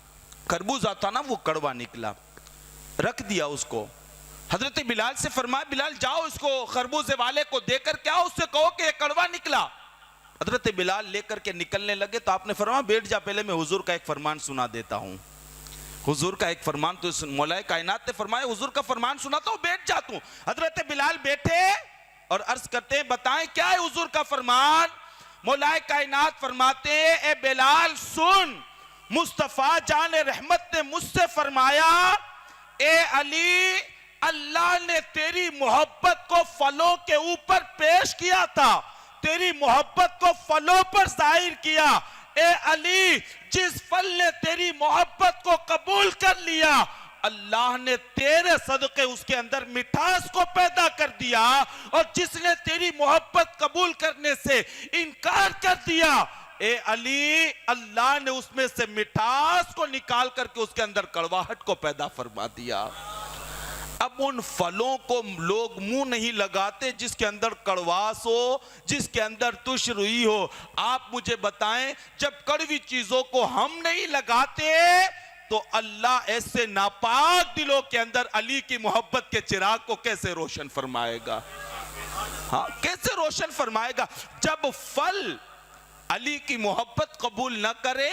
خربوزہ تھا نا, وہ کڑوا نکلا. رکھ دیا اس کو. حضرت بلال سے فرمایا بلال جاؤ اس کو خربوزے والے کو دے کر کے آؤ, اس سے کہو کہ یہ کڑوا نکلا. حضرت بلال لے کر کے نکلنے لگے تو آپ نے فرمایا بیٹھ جا, پہلے میں حضور کا ایک فرمان سنا دیتا ہوں. حضور کا ایک فرمان, تو مولا کائنات نے فرمایا حضور کا فرمان سناتا ہوں, بیٹھ جا تو. حضرت بلال بیٹھے اور عرض کرتے ہیں بتائیں کیا ہے حضور کا فرمان. مولا کائنات فرماتے ہیں اے بلال سن, مصطفیٰ جان رحمت نے مجھ سے فرمایا اے علی اللہ نے تیری محبت کو پھلوں کے اوپر پیش کیا تھا, تیری محبت کو پھلوں پر ظاہر کیا. اے علی جس پھل نے تیری محبت کو قبول کر لیا اللہ نے تیرے صدقے اس کے اندر مٹھاس کو پیدا کر دیا, اور جس نے تیری محبت قبول کرنے سے انکار کر دیا اے علی اللہ نے اس میں سے مٹھاس کو نکال کر کے اس کے اندر کڑواہٹ کو پیدا فرما دیا. اب ان پھلوں کو لوگ منہ نہیں لگاتے جس کے اندر کڑواس ہو, جس کے اندر تش روئی ہو. آپ مجھے بتائیں جب کڑوی چیزوں کو ہم نہیں لگاتے تو اللہ ایسے ناپاک دلوں کے اندر علی کی محبت کے چراغ کو کیسے روشن فرمائے گا؟ ہاں کیسے روشن فرمائے گا؟ جب پھل علی کی محبت قبول نہ کرے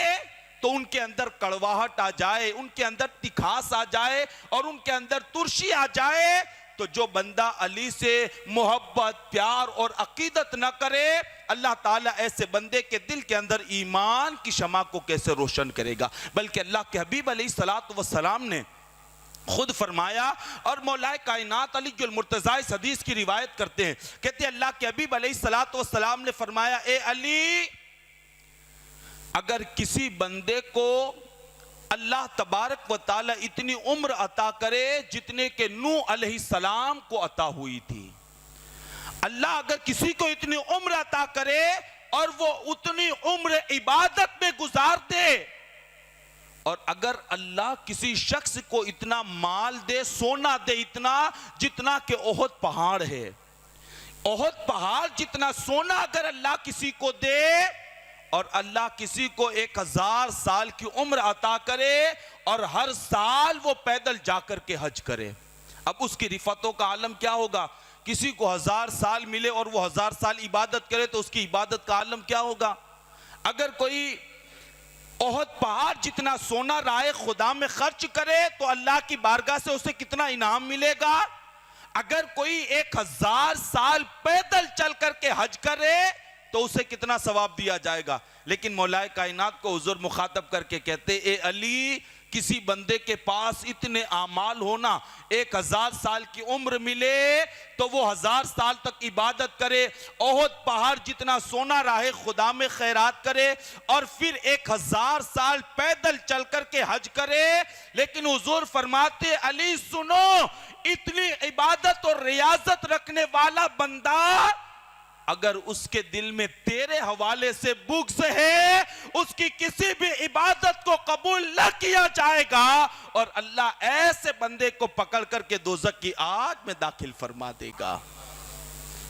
تو ان کے اندر کڑواہٹ آ جائے, ان کے اندر تکھاس آ جائے اور ان کے اندر ترشی آ جائے, تو جو بندہ علی سے محبت پیار اور عقیدت نہ کرے اللہ تعالیٰ ایسے بندے کے دل کے اندر ایمان کی شمع کو کیسے روشن کرے گا؟ بلکہ اللہ کے حبیب علیہ السلام نے خود فرمایا, اور مولا کائنات علی المرتضیٰ اس حدیث کی روایت کرتے ہیں, کہتے ہیں اللہ کے حبیب علیہ السلام نے فرمایا اے علی اگر کسی بندے کو اللہ تبارک و تعالی اتنی عمر عطا کرے جتنے کہ نوح علیہ السلام کو عطا ہوئی تھی, اللہ اگر کسی کو اتنی عمر عطا کرے اور وہ اتنی عمر عبادت میں گزار دے, اور اگر اللہ کسی شخص کو اتنا مال دے, سونا دے اتنا جتنا کہ احد پہاڑ ہے, احد پہاڑ جتنا سونا اگر اللہ کسی کو دے, اور اللہ کسی کو 1000 سال کی عمر عطا کرے اور ہر سال وہ پیدل جا کر کے حج کرے, اب اس کی رفعتوں کا عالم کیا ہوگا؟ کسی کو 1000 سال ملے اور وہ 1000 سال عبادت کرے تو اس کی عبادت کا عالم کیا ہوگا؟ اگر کوئی احد پہاڑ جتنا سونا راہ خدا میں خرچ کرے تو اللہ کی بارگاہ سے اسے کتنا انعام ملے گا؟ اگر کوئی 1000 سال پیدل چل کر کے حج کرے تو اسے کتنا ثواب دیا جائے گا؟ لیکن مولا کائنات کو حضور مخاطب کر کے کہتے اے علی کسی بندے کے پاس اتنے اعمال ہونا, 1000 سال کی عمر ملے تو وہ 1000 سال تک عبادت کرے, احد پہاڑ جتنا سونا راہ خدا میں خیرات کرے, اور پھر 1000 سال پیدل چل کر کے حج کرے. لیکن حضور فرماتے علی سنو, اتنی عبادت اور ریاضت رکھنے والا بندہ اگر اس کے دل میں تیرے حوالے سے بغض ہے, اس کی کسی بھی عبادت کو قبول نہ کیا جائے گا, اور اللہ ایسے بندے کو پکڑ کر کے دوزخ کی آگ میں داخل فرما دے گا.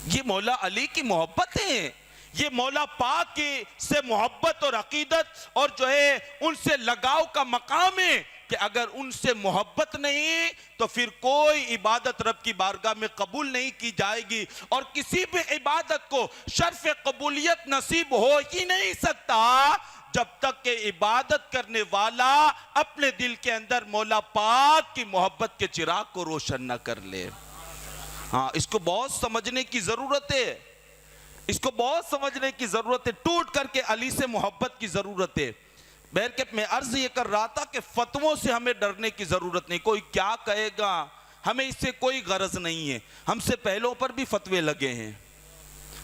یہ مولا علی کی محبت ہے, یہ مولا پاک کی سے محبت اور عقیدت اور جو ہے ان سے لگاؤ کا مقام ہے کہ اگر ان سے محبت نہیں تو پھر کوئی عبادت رب کی بارگاہ میں قبول نہیں کی جائے گی, اور کسی بھی عبادت کو شرف قبولیت نصیب ہو ہی نہیں سکتا جب تک کہ عبادت کرنے والا اپنے دل کے اندر مولا پاک کی محبت کے چراغ کو روشن نہ کر لے. ہاں اس کو بہت سمجھنے کی ضرورت ہے, اس کو بہت سمجھنے کی ضرورت ہے, ٹوٹ کر کے علی سے محبت کی ضرورت ہے. بہرکیف میں عرض یہ کر رہا تھا کہ فتووں سے ہمیں ڈرنے کی ضرورت نہیں, کوئی کیا کہے گا ہمیں اس سے کوئی غرض نہیں ہے. ہم سے پہلوں پر بھی فتوے لگے ہیں,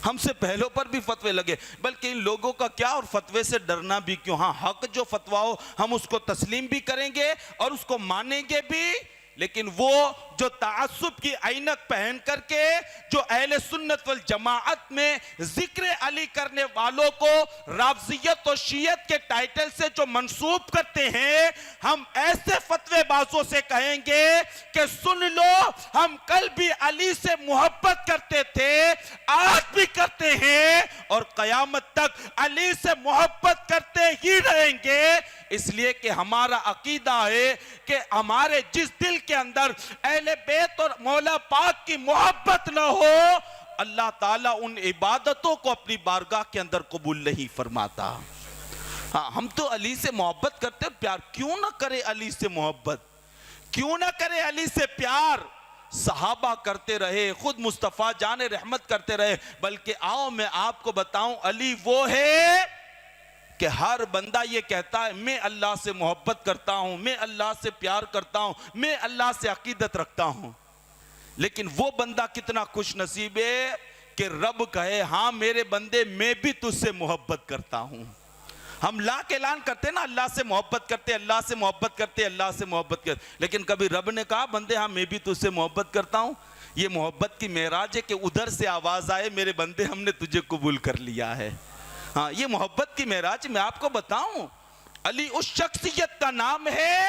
ہم سے پہلوں پر بھی فتوے لگے، بلکہ ان لوگوں کا کیا اور فتوے سے ڈرنا بھی کیوں؟ ہاں حق جو فتوا ہو ہم اس کو تسلیم بھی کریں گے اور اس کو مانیں گے بھی، لیکن وہ جو تعصب کی عینک پہن کر کے جو اہل سنت والجماعت میں ذکر علی کرنے والوں کو رافضیت و شیعت کے ٹائٹل سے جو منسوب کرتے ہیں، ہم ایسے فتوے بازوں سے کہیں گے کہ سن لو، ہم کل بھی علی سے محبت کرتے تھے، آج بھی کرتے ہیں اور قیامت تک علی سے محبت کرتے ہی رہیں گے، اس لیے کہ ہمارا عقیدہ ہے کہ ہمارے جس دل کے اندر اہل بیت اور مولا پاک کی محبت نہ ہو، اللہ تعالیٰ ان عبادتوں کو اپنی بارگاہ کے اندر قبول نہیں فرماتا۔ ہاں ہم تو علی سے محبت کرتے ہیں، پیار کیوں نہ کرے علی سے محبت، کیوں نہ کرے علی سے پیار؟ صحابہ کرتے رہے، خود مصطفیٰ جان رحمت کرتے رہے، بلکہ آؤ میں آپ کو بتاؤں، علی وہ ہے کہ ہر بندہ یہ کہتا ہے میں اللہ سے محبت کرتا ہوں، میں اللہ سے پیار کرتا ہوں، میں اللہ سے عقیدت رکھتا ہوں، لیکن وہ بندہ کتنا خوش نصیب ہے کہ رب کہے ہاں میرے بندے میں بھی تجھ سے محبت کرتا ہوں۔ ہم لا کے اعلان کرتے ہیں نا اللہ سے محبت کرتے، اللہ سے محبت کرتے، اللہ سے محبت کرتے، لیکن کبھی رب نے کہا بندے ہاں میں بھی تجھ سے محبت کرتا ہوں؟ یہ محبت کی معراج ہے کہ ادھر سے آواز آئے میرے بندے ہم نے تجھے قبول کر لیا ہے۔ ہاں یہ محبت کی معراج میں آپ کو بتاؤں، علی اس شخصیت کا نام ہے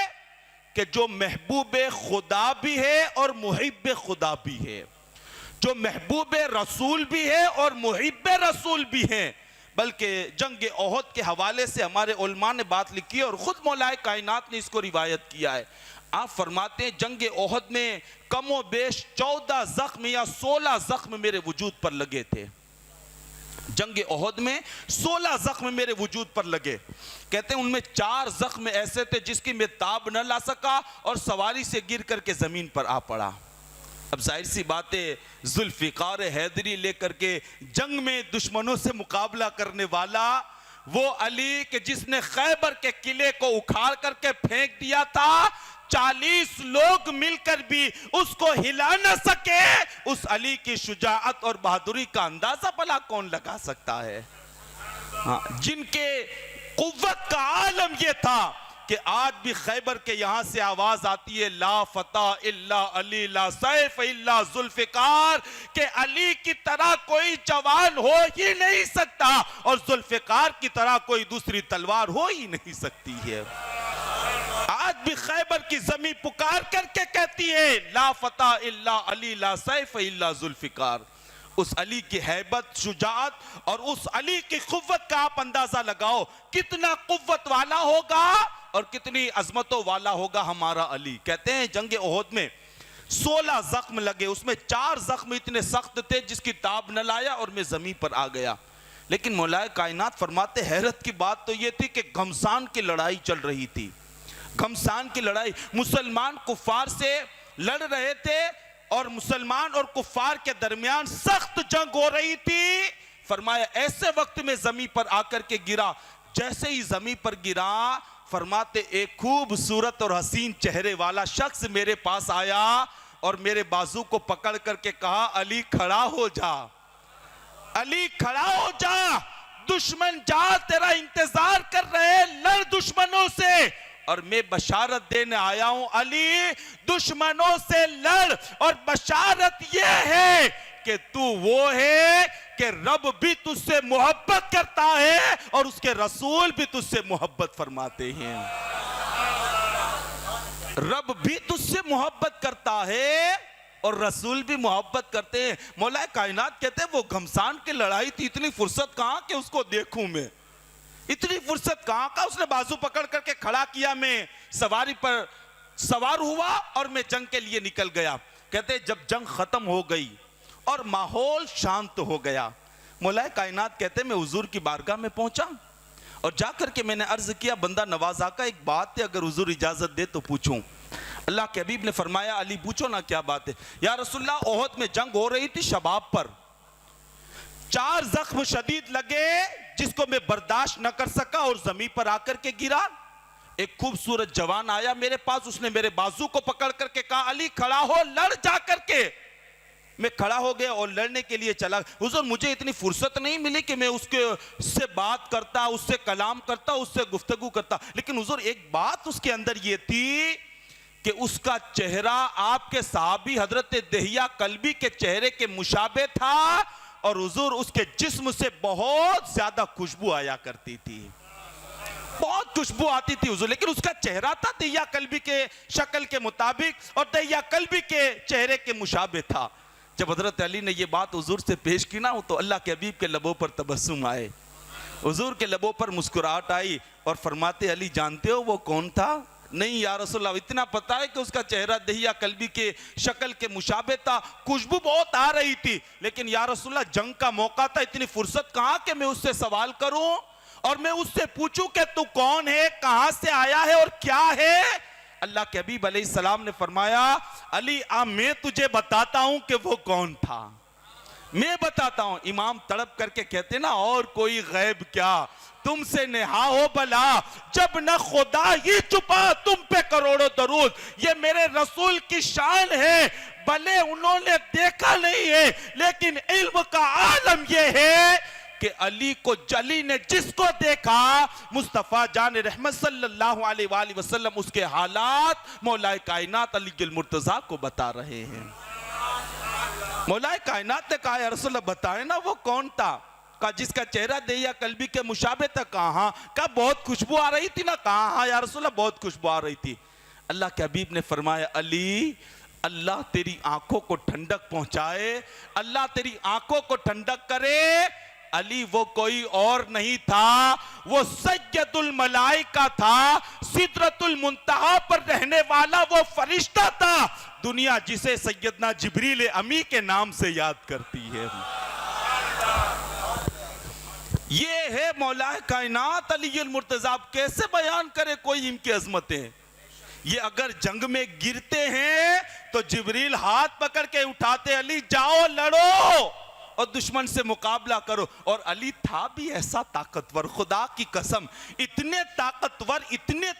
کہ جو محبوب خدا بھی ہے اور محب خدا بھی ہے، جو محبوب رسول بھی ہے اور محب رسول بھی ہے۔ بلکہ جنگ احد کے حوالے سے ہمارے علماء نے بات لکھی ہے اور خود مولا کائنات نے اس کو روایت کیا ہے۔ آپ فرماتے ہیں جنگ احد میں کم و بیش 14 زخم یا 16 زخم میرے وجود پر لگے تھے۔ جنگ احد میں 16 زخم میرے وجود پر لگے، کہتے ہیں ان میں 4 زخم ایسے تھے جس کی میں تاب نہ لا سکا اور سواری سے گر کر کے زمین پر آ پڑا۔ اب ظاہر سی بات ہے ذوالفقار حیدری لے کر کے جنگ میں دشمنوں سے مقابلہ کرنے والا وہ علی کہ جس نے خیبر کے قلعے کو اکھاڑ کر کے پھینک دیا تھا، 40 لوگ مل کر بھی اس کو ہلا نہ سکے، اس علی کی شجاعت اور بہادری کا اندازہ بھلا کون لگا سکتا ہے؟ جن کے قوت کا عالم یہ تھا کہ آج بھی خیبر کے یہاں سے آواز آتی ہے لا فتح الا علی لا سیف الا ذوالفقار، کہ علی کی طرح کوئی جوان ہو ہی نہیں سکتا اور ذوالفقار کی طرح کوئی دوسری تلوار ہو ہی نہیں سکتی ہے۔ آج بھی خیبر کی زمین پکار کر کے کہتی ہے لا فتح الا علی لا سیف الا ذوالفقار۔ اس علی کی ہیبت، شجاعت اور اس علی کی قوت کا آپ اندازہ لگاؤ، کتنا قوت والا ہوگا اور کتنی عظمتوں والا ہوگا ہمارا علی۔ کہتے ہیں جنگ احد میں 16 زخم لگے، اس میں 4 زخم اتنے سخت تھے جس کی تاب نہ لایا اور میں زمین پر آ گیا۔ لیکن مولا کائنات فرماتے حیرت کی بات تو یہ تھی کہ گھمسان کی لڑائی چل رہی تھی، گھمسان کی لڑائی، مسلمان کفار سے لڑ رہے تھے اور مسلمان اور کفار کے درمیان سخت جنگ ہو رہی تھی۔ فرمایا ایسے وقت میں زمین پر آ کر کے گرا، جیسے ہی زمین پر گرا فرماتے ایک خوبصورت اور حسین چہرے والا شخص میرے پاس آیا اور میرے بازو کو پکڑ کر کے کہا علی کھڑا ہو جا، علی کھڑا ہو جا، دشمن جا تیرا انتظار کر رہے، لڑ دشمنوں سے، اور میں بشارت دینے آیا ہوں علی دشمنوں سے لڑ، اور بشارت یہ ہے کہ تو وہ ہے کہ رب بھی تجھ سے محبت کرتا ہے اور اس کے رسول بھی تجھ سے محبت فرماتے ہیں۔ رب بھی تجھ سے محبت کرتا ہے اور رسول بھی محبت کرتے ہیں۔ مولا کائنات کہتے ہیں وہ گھمسان کی لڑائی تھی، اتنی فرصت کہاں کہ اس کو دیکھوں میں، اتنی فرصت کہاں کا، اس نے بازو پکڑ کر کے کھڑا کیا، میں سواری پر سوار ہوا اور میں جنگ کے لیے نکل گیا۔ کہتے ہیں جب جنگ ختم ہو گئی اور ماحول شانت ہو گیا، مولا کائنات کہتے ہیں میں حضور کی بارگاہ میں پہنچا اور جا کر کے میں نے عرض کیا بندہ نواز آقا ایک بات ہے اگر حضور اجازت دے تو پوچھوں۔ اللہ کے حبیب نے فرمایا علی پوچھو نا کیا بات ہے۔ یا رسول اللہ احد میں جنگ ہو رہی تھی شباب پر، 4 زخم شدید لگے جس کو میں برداشت نہ کر سکا اور زمین پر آ کر کے گرا۔ ایک خوبصورت جوان آیا میرے پاس، اس نے میرے بازو کو پکڑ کر کے کہا علی کھڑا ہو، لڑ جا کر کے۔ میں کھڑا ہو گیا اور لڑنے کے لیے چلا. حضور مجھے اتنی فرصت نہیں ملی کہ میں اس سے بات کرتا, اس سے کلام کرتا, اس سے گفتگو کرتا. لیکن حضور ایک بات اس کے اندر یہ تھی کہ اس کا چہرہ آپ کے صحابی حضرت دہیہ کلبی کے چہرے کے مشابہ تھا, اور حضور اس کے جسم سے بہت زیادہ خوشبو آیا کرتی تھی, بہت خوشبو آتی تھی حضور. لیکن اس کا چہرہ تھا دہیہ کلبی کے شکل کے مطابق اور دہیہ کلبی کے چہرے کے مشابہ تھا. جب حضرت علی نے یہ بات حضور سے پیش کی نا, تو اللہ کے حبیب کے لبوں پر تبسم آئے, حضور کے لبوں پر مسکراہٹ آئی, اور فرماتے علی جانتے ہو وہ کون تھا؟ نہیں یا رسول اللہ, اتنا پتا ہے کہ اس کا چہرہ دہیہ کلبی کے شکل کے مشابہ تھا, خوشبو بہت آ رہی تھی, لیکن یا رسول اللہ جنگ کا موقع تھا, اتنی فرصت کہاں کہ میں اس سے سوال کروں اور میں اس سے پوچھوں کہ تو کون ہے, کہاں سے آیا ہے اور کیا ہے؟ اللہ کے حبیب علیہ السلام نے فرمایا علی میں تجھے بتاتا ہوں کہ وہ کون تھا, میں بتاتا ہوں. امام تڑپ کر کے کہتے نا اور کوئی غیب کیا, تم سے نہا ہو بلا, جب نہ خدا ہی چھپا تم پہ کروڑوں درود. یہ میرے رسول کی شان ہے, بھلے انہوں نے دیکھا نہیں ہے, لیکن علم کا عالم یہ ہے کہ علی نے جس کو دیکھا, مصطفیٰ جان رحمت صلی اللہ علیہ وآلہ وسلم اس کے حالات مولا کائنات علی المرتضیٰ کو بتا رہے ہیں. مولا کائنات نے کہا یا رسول اللہ بتائیں نا وہ کون تھا, کہا جس کا چہرہ دہیہ کلبی کے مشابہ تھا. کہاں؟ کہا بہت خوشبو آ رہی تھی نا. کہاں یا رسول اللہ بہت خوشبو آ رہی تھی. اللہ کے حبیب نے فرمایا علی اللہ تیری آنکھوں کو ٹھنڈک پہنچائے, اللہ تیری آنکھوں کو ٹھنڈک کرے. علی وہ کوئی اور نہیں تھا, وہ سید الملائکہ تھا, سدرۃ المنتہا پر رہنے والا وہ فرشتہ تھا, دنیا جسے سیدنا جبریل امی کے نام سے یاد کرتی ہے. یہ ہے مولا کائنات علی المرتضیٰ. کیسے بیان کرے کوئی ان کی عظمتیں؟ یہ اگر جنگ میں گرتے ہیں تو جبریل ہاتھ پکڑ کے اٹھاتے, علی جاؤ لڑو اور دشمن سے مقابلہ کرو. اور علی تھا بھی ایسا طاقتور, خدا کی قسم اتنے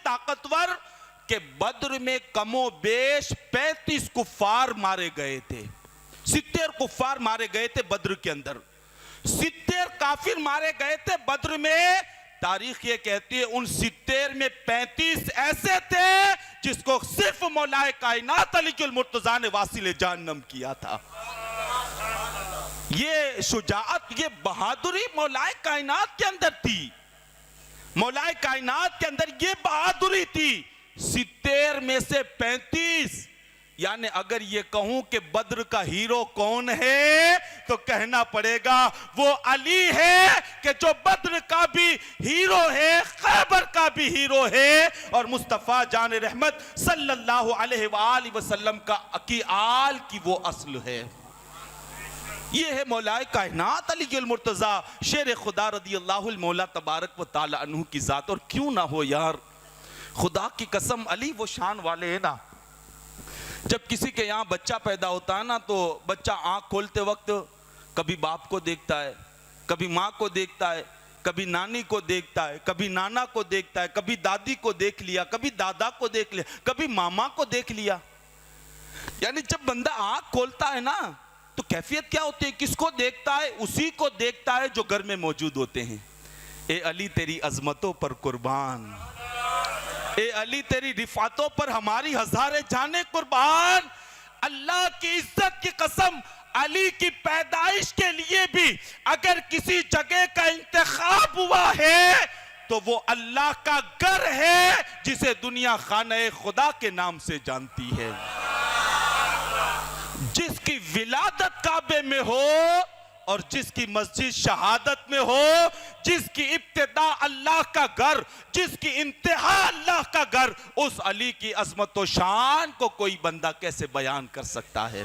طاقتور کہ بدر میں کم و بیش 35 کفار مارے گئے تھے, 70 کفار مارے گئے تھے بدر کے اندر, 70 کافر مارے گئے تھے بدر میں. تاریخ یہ کہتی ہے ان 70 میں 35 ایسے تھے جس کو صرف مولا کائنات علی المرتضیٰ نے واصل جہنم کیا تھا. یہ شجاعت, یہ بہادری مولا کائنات کے اندر تھی, مولا کائنات کے اندر یہ بہادری تھی. 70 میں سے 35, یعنی اگر یہ کہوں کہ بدر کا ہیرو کون ہے تو کہنا پڑے گا وہ علی ہے, کہ جو بدر کا بھی ہیرو ہے, خیبر کا بھی ہیرو ہے, اور مصطفیٰ جان رحمت صلی اللہ علیہ وآلہ وسلم کی آل کی وہ اصل ہے. یہ ہے مولا کائنات علی المرتضیٰ شیر خدا رضی اللہ المولا تبارک و تعالی عنہ کی ذات. اور کیوں نہ ہو یار, خدا کی قسم علی وہ شان والے ہیں نا. جب کسی کے یہاں بچہ پیدا ہوتا ہے نا, تو بچہ آنکھ کھولتے وقت کبھی باپ کو دیکھتا ہے, کبھی ماں کو دیکھتا ہے, کبھی نانی کو دیکھتا ہے, کبھی نانا کو دیکھتا ہے, کبھی دادی کو دیکھ لیا, کبھی دادا کو دیکھ لیا, کبھی ماما کو دیکھ لیا. یعنی جب بندہ آنکھ کھولتا ہے نا تو کیفیت کیا ہوتی ہے؟ کس کو دیکھتا ہے؟ اسی کو دیکھتا ہے جو گھر میں موجود ہوتے ہیں. اے علی تیری عظمتوں پر قربان, اے علی تیری رفعتوں پر ہماری ہزاریں جانیں قربان. اللہ کی عزت کی قسم, علی کی پیدائش کے لیے بھی اگر کسی جگہ کا انتخاب ہوا ہے تو وہ اللہ کا گھر ہے جسے دنیا خانہ خدا کے نام سے جانتی ہے. جس کی ولادت کعبے میں ہو اور جس کی مسجد شہادت میں ہو, جس کی ابتدا اللہ کا گھر, جس کی انتہا اللہ کا گھر, اس علی کی عظمت و شان کو کوئی بندہ کیسے بیان کر سکتا ہے؟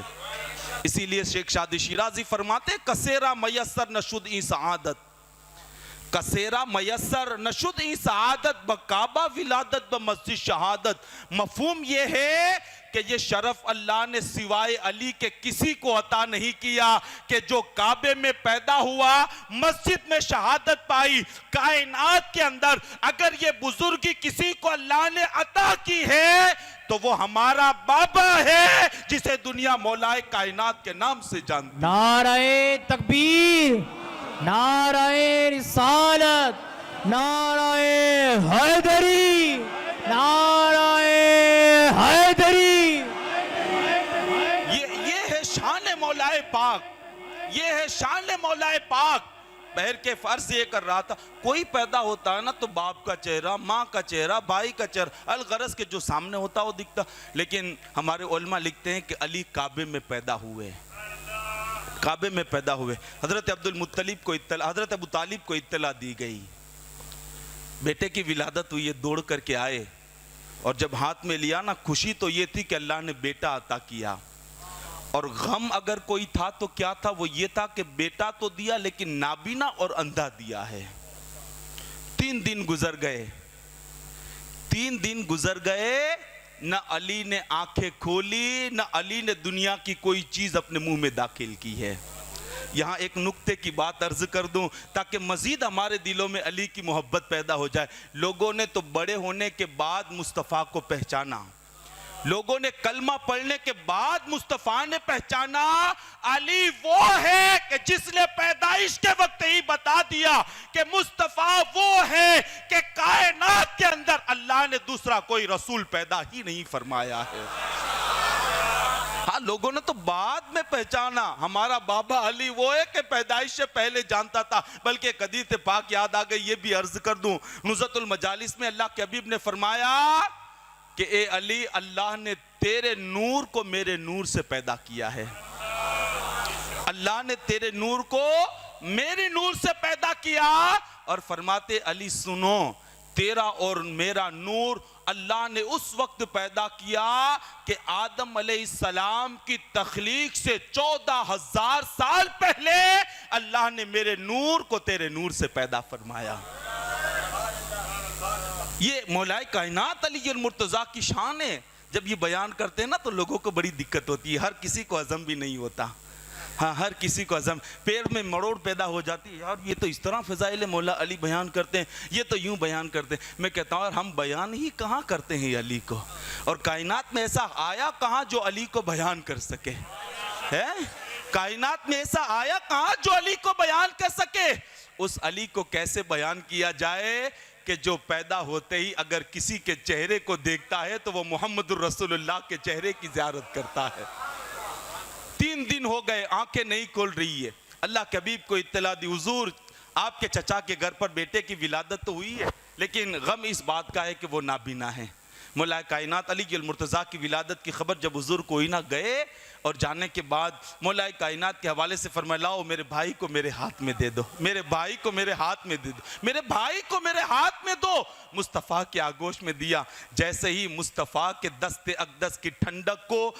اسی لیے شیخ شادی شیرازی فرماتے کسیرا میسر نشد ای سعادت, کسیرا میسر نشد ای سعادت بکعبہ ولادت بمسجد شہادت. مفہوم یہ ہے کہ یہ شرف اللہ نے سوائے علی کے کسی کو عطا نہیں کیا کہ جو کعبے میں پیدا ہوا مسجد میں شہادت پائی. کائنات کے اندر اگر یہ بزرگی کسی کو اللہ نے عطا کی ہے تو وہ ہمارا بابا ہے جسے دنیا مولائے کائنات کے نام سے جانتی. نعرہ تکبیر، نعرہ رسالت، نعرہ حیدری، نعرہ حیدری. یہ ہے شان مولا پاک، یہ ہے شان مولا پاک. بہر کے فرض یہ کر رہا تھا کوئی پیدا ہوتا ہے نا تو باپ کا چہرہ، ماں کا چہرہ، بھائی کا چہرہ الغرض کے جو سامنے ہوتا وہ دکھتا. لیکن ہمارے علماء لکھتے ہیں کہ علی کعبے میں پیدا ہوئے، کعبے میں پیدا ہوئے. حضرت عبد المطلب کو اطلاع، حضرت ابو طالب کو اطلاع دی گئی بیٹے کی ولادت ہوئی ہے. دوڑ کر کے آئے اور جب ہاتھ میں لیا نا خوشی تو یہ تھی کہ اللہ نے بیٹا عطا کیا. اور غم اگر کوئی تھا تو کیا تھا؟ وہ یہ تھا کہ بیٹا تو دیا لیکن نابینا اور اندھا دیا ہے. 3 دن گزر گئے، 3 دن گزر گئے، نہ علی نے آنکھیں کھولی، نہ علی نے دنیا کی کوئی چیز اپنے منہ میں داخل کی ہے. یہاں ایک نکتے کی بات عرض کر دوں تاکہ مزید ہمارے دلوں میں علی کی محبت پیدا ہو جائے. لوگوں نے تو بڑے ہونے کے بعد مصطفیٰ کو پہچانا، لوگوں نے کلمہ پڑھنے کے بعد مصطفیٰ نے پہچانا. علی وہ ہے کہ جس نے پیدائش کے وقت ہی بتا دیا کہ مصطفیٰ وہ ہے کہ کائنات کے اندر اللہ نے دوسرا کوئی رسول پیدا ہی نہیں فرمایا ہے. ہاں لوگوں نے تو بعد میں پہچانا ہمارا بابا علی وہ ہے کہ پیدائش سے پہلے جانتا تھا. بلکہ ایک حدیث پاک یاد آ گئی، یہ بھی عرض کر دوں. نزہۃ المجالس میں اللہ کے حبیب نے فرمایا کہ اے علی، اللہ نے تیرے نور کو میرے نور سے پیدا کیا ہے. اللہ نے تیرے نور کو میرے نور سے پیدا کیا. اور فرماتے علی سنو، تیرا اور میرا نور اللہ نے اس وقت پیدا کیا کہ آدم علیہ السلام کی تخلیق سے 14,000 سال پہلے اللہ نے میرے نور کو تیرے نور سے پیدا فرمایا. یہ مولا کائنات علی المرتضیٰ کی شان ہے. جب یہ بیان کرتے ہیں نا تو لوگوں کو بڑی دقت ہوتی ہے، ہر کسی کو ہضم بھی نہیں ہوتا. ہاں ہر کسی کو ہضم، پیر میں مروڑ پیدا ہو جاتی ہے، یار یہ تو اس طرح فضائل مولا علی بیان کرتے ہیں، یہ تو یوں بیان کرتے ہیں. میں کہتا ہوں ہم بیان ہی کہاں کرتے ہیں علی کو، اور کائنات میں ایسا آیا کہاں جو علی کو بیان کر سکے ہے؟ کائنات میں ایسا آیا کہاں جو علی کو بیان کر سکے؟ اس علی کو کیسے بیان کیا جائے کہ جو پیدا ہوتے ہی اگر کسی کے چہرے کو دیکھتا ہے تو وہ محمد الرسول اللہ کے چہرے کی زیارت کرتا ہے. 3 دن ہو گئے، آنکھیں نہیں کھول رہی ہے. اللہ کے حبیب کو اطلاع دی، حضور آپ کے چچا کے گھر پر بیٹے کی ولادت تو ہوئی ہے لیکن غم اس بات کا ہے کہ وہ نابینا ہے. مولا کائنات علی المرتضیٰ کی ولادت کی خبر جب حضور کوئی نہ گئے اور جانے کے بعد مولا کائنات کے حوالے سے فرمایا لاؤ میرے بھائی کو میرے ہاتھ میں دے دو، میرے بھائی کو میرے ہاتھ میں دے دو، میرے بھائی کو میرے ہاتھ میں دو. مصطفیٰ کے آگوش میں دیا. جیسے ہی مصطفیٰ کے دست اقدس کی ٹھنڈک کو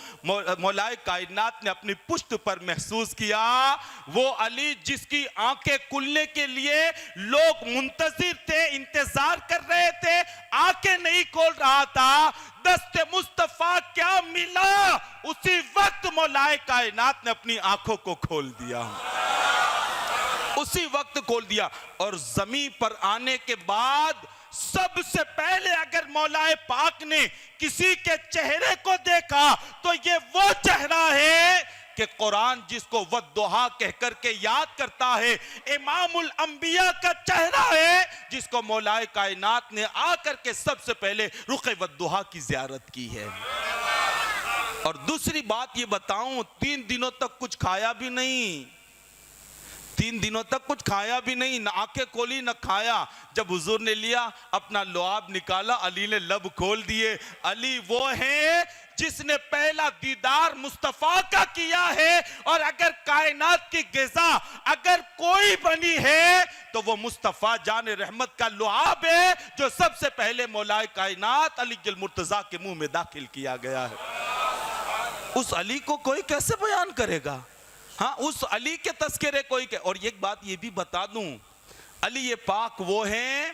مولا کائنات نے اپنی پشت پر محسوس کیا، وہ علی جس کی آنکھیں کھلنے کے لیے لوگ منتظر تھے، انتظار کر رہے تھے، آنکھیں نہیں کھول رہا تھا. دست مصطفیٰ کیا ملا، اسی وقت مولا کائنات نے اپنی آنکھوں کو کھول دیا، اسی وقت کھول دیا. اور زمین پر آنے کے بعد سب سے پہلے اگر مولا پاک نے کسی کے چہرے کو دیکھا تو یہ وہ چہرہ ہے کہ قرآن جس کو والضحیٰ کہہ کر کے یاد کرتا ہے، امام الانبیاء کا چہرہ ہے جس کو مولا کائنات نے آ کر کے سب سے پہلے رخ والضحیٰ کی زیارت کی ہے. اور دوسری بات یہ بتاؤں، 3 دنوں تک کچھ کھایا بھی نہیں، 3 دنوں تک کچھ کھایا بھی نہیں، نہ آنکھیں کھولی نہ کھایا. جب حضور نے لیا اپنا لعاب نکالا، علی نے لب کھول دیے. علی وہ ہیں جس نے پہلا دیدار مصطفیٰ کا کیا ہے، اور اگر کائنات کی غذا اگر کوئی بنی ہے تو وہ مصطفیٰ جان رحمت کا لعاب ہے جو سب سے پہلے مولا کائنات علی المرتضیٰ کے منہ میں داخل کیا گیا ہے. اس علی کو کوئی کیسے بیان کرے گا؟ ہاں اس علی کے تذکرے کوئی کہ. اور ایک بات یہ بھی بتا دوں، علی پاک وہ ہیں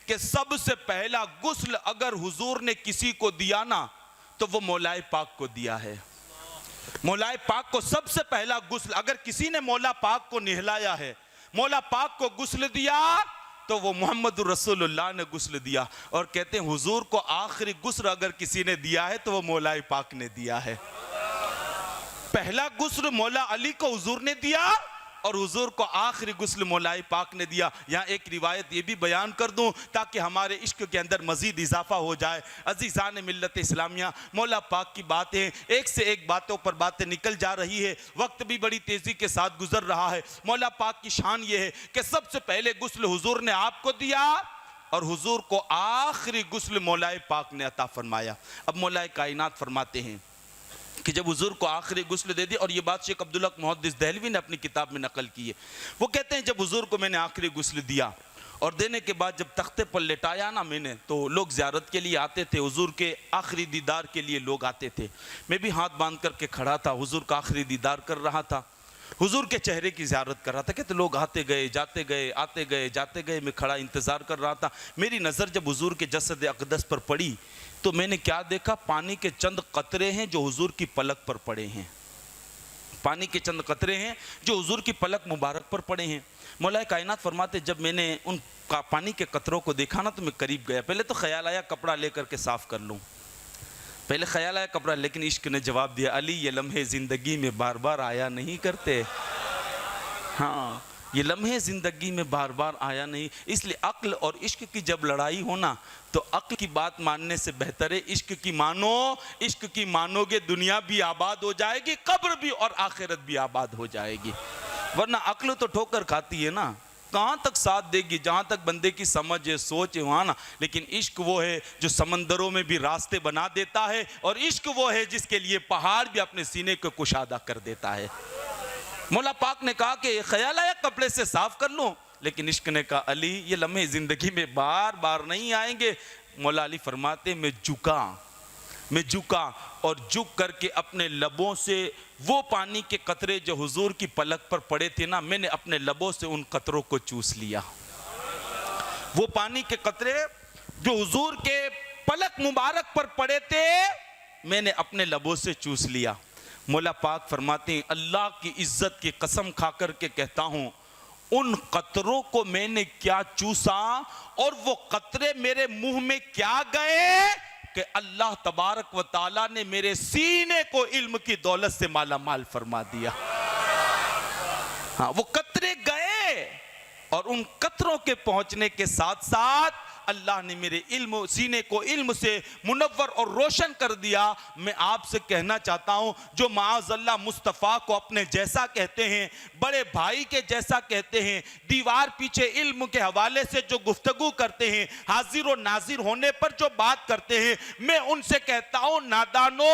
کہ سب سے پہلا غسل اگر حضور نے کسی کو دیا نا تو وہ مولا پاک کو دیا ہے. مولا پاک کو سب سے پہلا غسل اگر کسی نے مولا پاک کو نہلایا ہے, مولا پاک کو غسل دیا, تو وہ محمد رسول اللہ نے غسل دیا. اور کہتے ہیں حضور کو آخری غسل اگر کسی نے دیا ہے تو وہ مولا پاک نے دیا ہے. پہلا غسل مولا علی کو حضور نے دیا اور حضور کو آخری غسل مولا پاک نے دیا. یہاں ایک روایت یہ بھی بیان کر دوں تاکہ ہمارے عشق کے اندر مزید اضافہ ہو جائے. عزیزان ملت اسلامیہ, مولا پاک کی باتیں ایک سے ایک باتوں پر باتیں نکل جا رہی ہے, وقت بھی بڑی تیزی کے ساتھ گزر رہا ہے. مولا پاک کی شان یہ ہے کہ سب سے پہلے غسل حضور نے آپ کو دیا اور حضور کو آخری غسل مولا پاک نے عطا فرمایا. اب مولا کائنات فرماتے ہیں کہ جب حضور کو آخری غسل دے دی, اور یہ بات شیخ عبداللہ محدث دہلوی نے اپنی کتاب میں نقل کی ہے, وہ کہتے ہیں جب حضور کو میں نے آخری غسل دیا اور دینے کے بعد جب تختے پر لٹایا نا میں نے, تو لوگ زیارت کے لیے آتے تھے, حضور کے آخری دیدار کے لیے لوگ آتے تھے. میں بھی ہاتھ باندھ کر کے کھڑا تھا, حضور کا آخری دیدار کر رہا تھا, حضور کے چہرے کی زیارت کر رہا تھا. کہتے لوگ آتے گئے جاتے گئے آتے گئے جاتے گئے, میں کھڑا انتظار کر رہا تھا. میری نظر جب حضور کے جسد اقدس پر پڑی تو میں نے کیا دیکھا, پانی کے چند قطرے ہیں جو حضور کی پلک پر پڑے ہیں. پانی کے چند قطرے ہیں جو حضور کی پلک مبارک پر پڑے ہیں. مولا کائنات فرماتے جب میں نے ان پانی کے قطروں کو دیکھا نا تو میں قریب گیا. پہلے تو خیال آیا کپڑا لے کر کے صاف کر لوں, پہلے خیال آیا کپڑا, لیکن عشق نے جواب دیا, علی یہ لمحے زندگی میں بار بار آیا نہیں کرتے. ہاں یہ لمحے زندگی میں بار بار آیا نہیں. اس لیے عقل اور عشق کی جب لڑائی ہونا تو عقل کی بات ماننے سے بہتر ہے عشق کی مانو. عشق کی مانو گے دنیا بھی آباد ہو جائے گی, قبر بھی اور آخرت بھی آباد ہو جائے گی. ورنہ عقل تو ٹھوکر کھاتی ہے نا, کہاں تک ساتھ دے گی, جہاں تک بندے کی سمجھ ہے سوچ ہے وہاں نا. لیکن عشق وہ ہے جو سمندروں میں بھی راستے بنا دیتا ہے, اور عشق وہ ہے جس کے لیے پہاڑ بھی اپنے سینے کو کشادہ کر دیتا ہے. مولا پاک نے کہا کہ خیال آیا کپڑے سے صاف کر لوں, لیکن عشق نے کہا علی یہ لمحے زندگی میں بار بار نہیں آئیں گے. مولا علی فرماتے میں جھکا اور جھک کر کے اپنے لبوں سے وہ پانی کے قطرے جو حضور کی پلک پر پڑے تھے نا, میں نے اپنے لبوں سے ان قطروں کو چوس لیا. وہ پانی کے قطرے جو حضور کے پلک مبارک پر پڑے تھے میں نے اپنے لبوں سے چوس لیا. مولا پاک فرماتے ہیں اللہ کی عزت کی قسم کھا کر کے کہتا ہوں ان قطروں کو میں نے کیا چوسا اور وہ قطرے میرے منہ میں کیا گئے کہ اللہ تبارک و تعالیٰ نے میرے سینے کو علم کی دولت سے مالا مال فرما دیا. ہاں وہ قطرے گئے اور ان قطروں کے پہنچنے کے ساتھ ساتھ اللہ نے میرے سینے کو علم سے منور اور روشن کر دیا. میں آپ سے کہنا چاہتا ہوں جو معاذ اللہ مصطفیٰ کو اپنے جیسا کہتے ہیں, بڑے بھائی کے جیسا کہتے ہیں, دیوار پیچھے علم کے حوالے سے جو گفتگو کرتے ہیں, حاضر و ناظر ہونے پر جو بات کرتے ہیں, میں ان سے کہتا ہوں نادانو,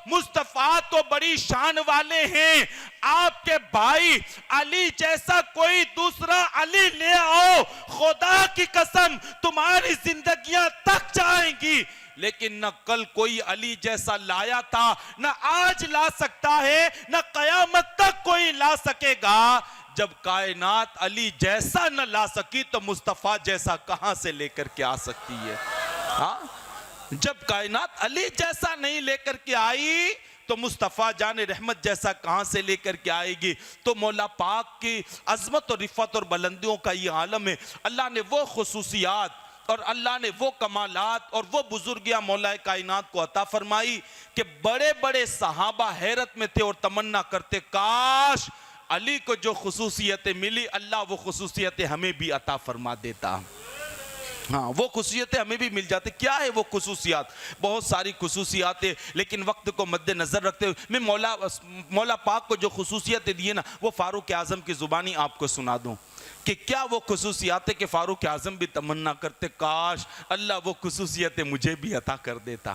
مصطفیٰ تو بڑی شان والے ہیں, آپ کے بھائی علی جیسا کوئی دوسرا علی لے آؤ, خدا کی قسم تمہاری زندگیاں تک جائیں گی, لیکن نہ کل کوئی علی جیسا لایا تھا, نہ آج لا سکتا ہے, نہ قیامت تک کوئی لا سکے گا. جب کائنات علی جیسا نہ لا سکی تو مصطفیٰ جیسا کہاں سے لے کر کے آ سکتی ہے؟ ہاں جب کائنات علی جیسا نہیں لے کر کے آئی تو مصطفیٰ جان رحمت جیسا کہاں سے لے کر کے آئے گی؟ تو مولا پاک کی عظمت اور رفعت اور بلندیوں کا یہ عالم ہے. اللہ نے وہ خصوصیات اور اللہ نے وہ کمالات اور وہ بزرگیاں مولا کائنات کو عطا فرمائی کہ بڑے بڑے صحابہ حیرت میں تھے اور تمنا کرتے کاش علی کو جو خصوصیتیں ملی اللہ وہ خصوصیتیں ہمیں بھی عطا فرما دیتا. ہاں وہ خصوصیتیں ہمیں بھی مل جاتے. کیا ہے وہ خصوصیات؟ بہت ساری خصوصیات ہیں, لیکن وقت کو مد نظر رکھتے ہوئے میں مولا پاک کو جو خصوصیتیں دیے نا وہ فاروق اعظم کی زبانی آپ کو سنا دوں کہ کیا وہ خصوصیات ہے کہ فاروق اعظم بھی تمنا کرتے کاش اللہ وہ خصوصیتیں مجھے بھی عطا کر دیتا.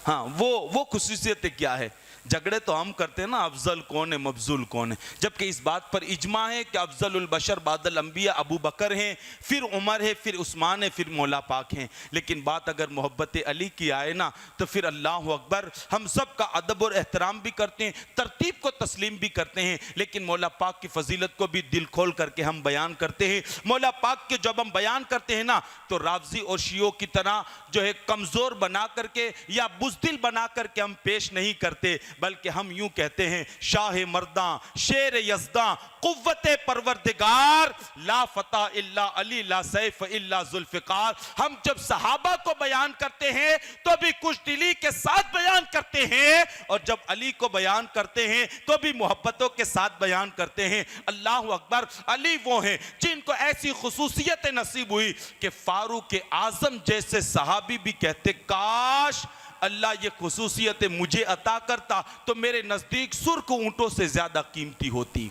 ہاں وہ خصوصیتیں کیا ہے؟ جھگڑے تو ہم کرتے ہیں نا، افضل کون ہے مفضول کون ہے، جبکہ اس بات پر اجماع ہے کہ افضل البشر بعد الانبیاء ابو بکر ہیں، پھر عمر ہے، پھر عثمان ہے، پھر مولا پاک ہیں۔ لیکن بات اگر محبت علی کی آئے نا تو پھر اللہ اکبر، ہم سب کا ادب اور احترام بھی کرتے ہیں، ترتیب کو تسلیم بھی کرتے ہیں، لیکن مولا پاک کی فضیلت کو بھی دل کھول کر کے ہم بیان کرتے ہیں۔ مولا پاک کے جب ہم بیان کرتے ہیں نا تو رافضی اور شیعوں کی طرح جو ہے کمزور بنا کر کے یا بزدل بنا کر کے ہم پیش نہیں کرتے، بلکہ ہم یوں کہتے ہیں شاہ مرداں، شیر یزداں، قوت پروردگار، لا فتح الا علی، لا سیف الا ذوالفقار۔ ہم جب صحابہ کو بیان کرتے ہیں تو بھی کچھ دلی کے ساتھ بیان کرتے ہیں، اور جب علی کو بیان کرتے ہیں تو بھی محبتوں کے ساتھ بیان کرتے ہیں۔ اللہ اکبر، علی وہ ہیں جن کو ایسی خصوصیت نصیب ہوئی کہ فاروق اعظم جیسے صحابی بھی کہتے کاش اللہ یہ خصوصیت مجھے عطا کرتا تو میرے نزدیک سرخ اونٹوں سے زیادہ قیمتی ہوتی۔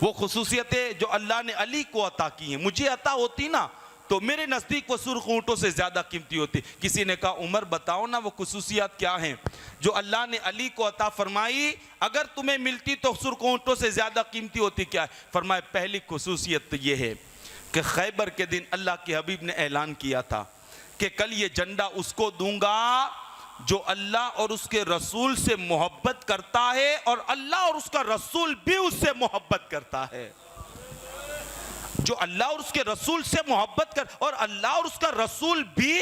وہ خصوصیتیں جو اللہ نے علی کو عطا کی ہیں مجھے عطا ہوتی نا تو میرے نزدیک وہ سرخ اونٹوں سے زیادہ قیمتی ہوتی۔ کسی نے کہا عمر بتاؤ نا وہ خصوصیات کیا ہیں جو اللہ نے علی کو عطا فرمائی، اگر تمہیں ملتی تو سرخ اونٹوں سے زیادہ قیمتی ہوتی، کیا ہے؟ فرمایا پہلی خصوصیت تو یہ ہے کہ خیبر کے دن اللہ کے حبیب نے اعلان کیا تھا کہ کل یہ جھنڈا اس کو دوں گا جو اللہ اور اس کے رسول سے محبت کرتا ہے، اور اللہ اور اس کا رسول بھی اس سے محبت کرتا ہے۔ جو اللہ اور اس کے رسول سے محبت کر، اور اللہ اور اس کا رسول بھی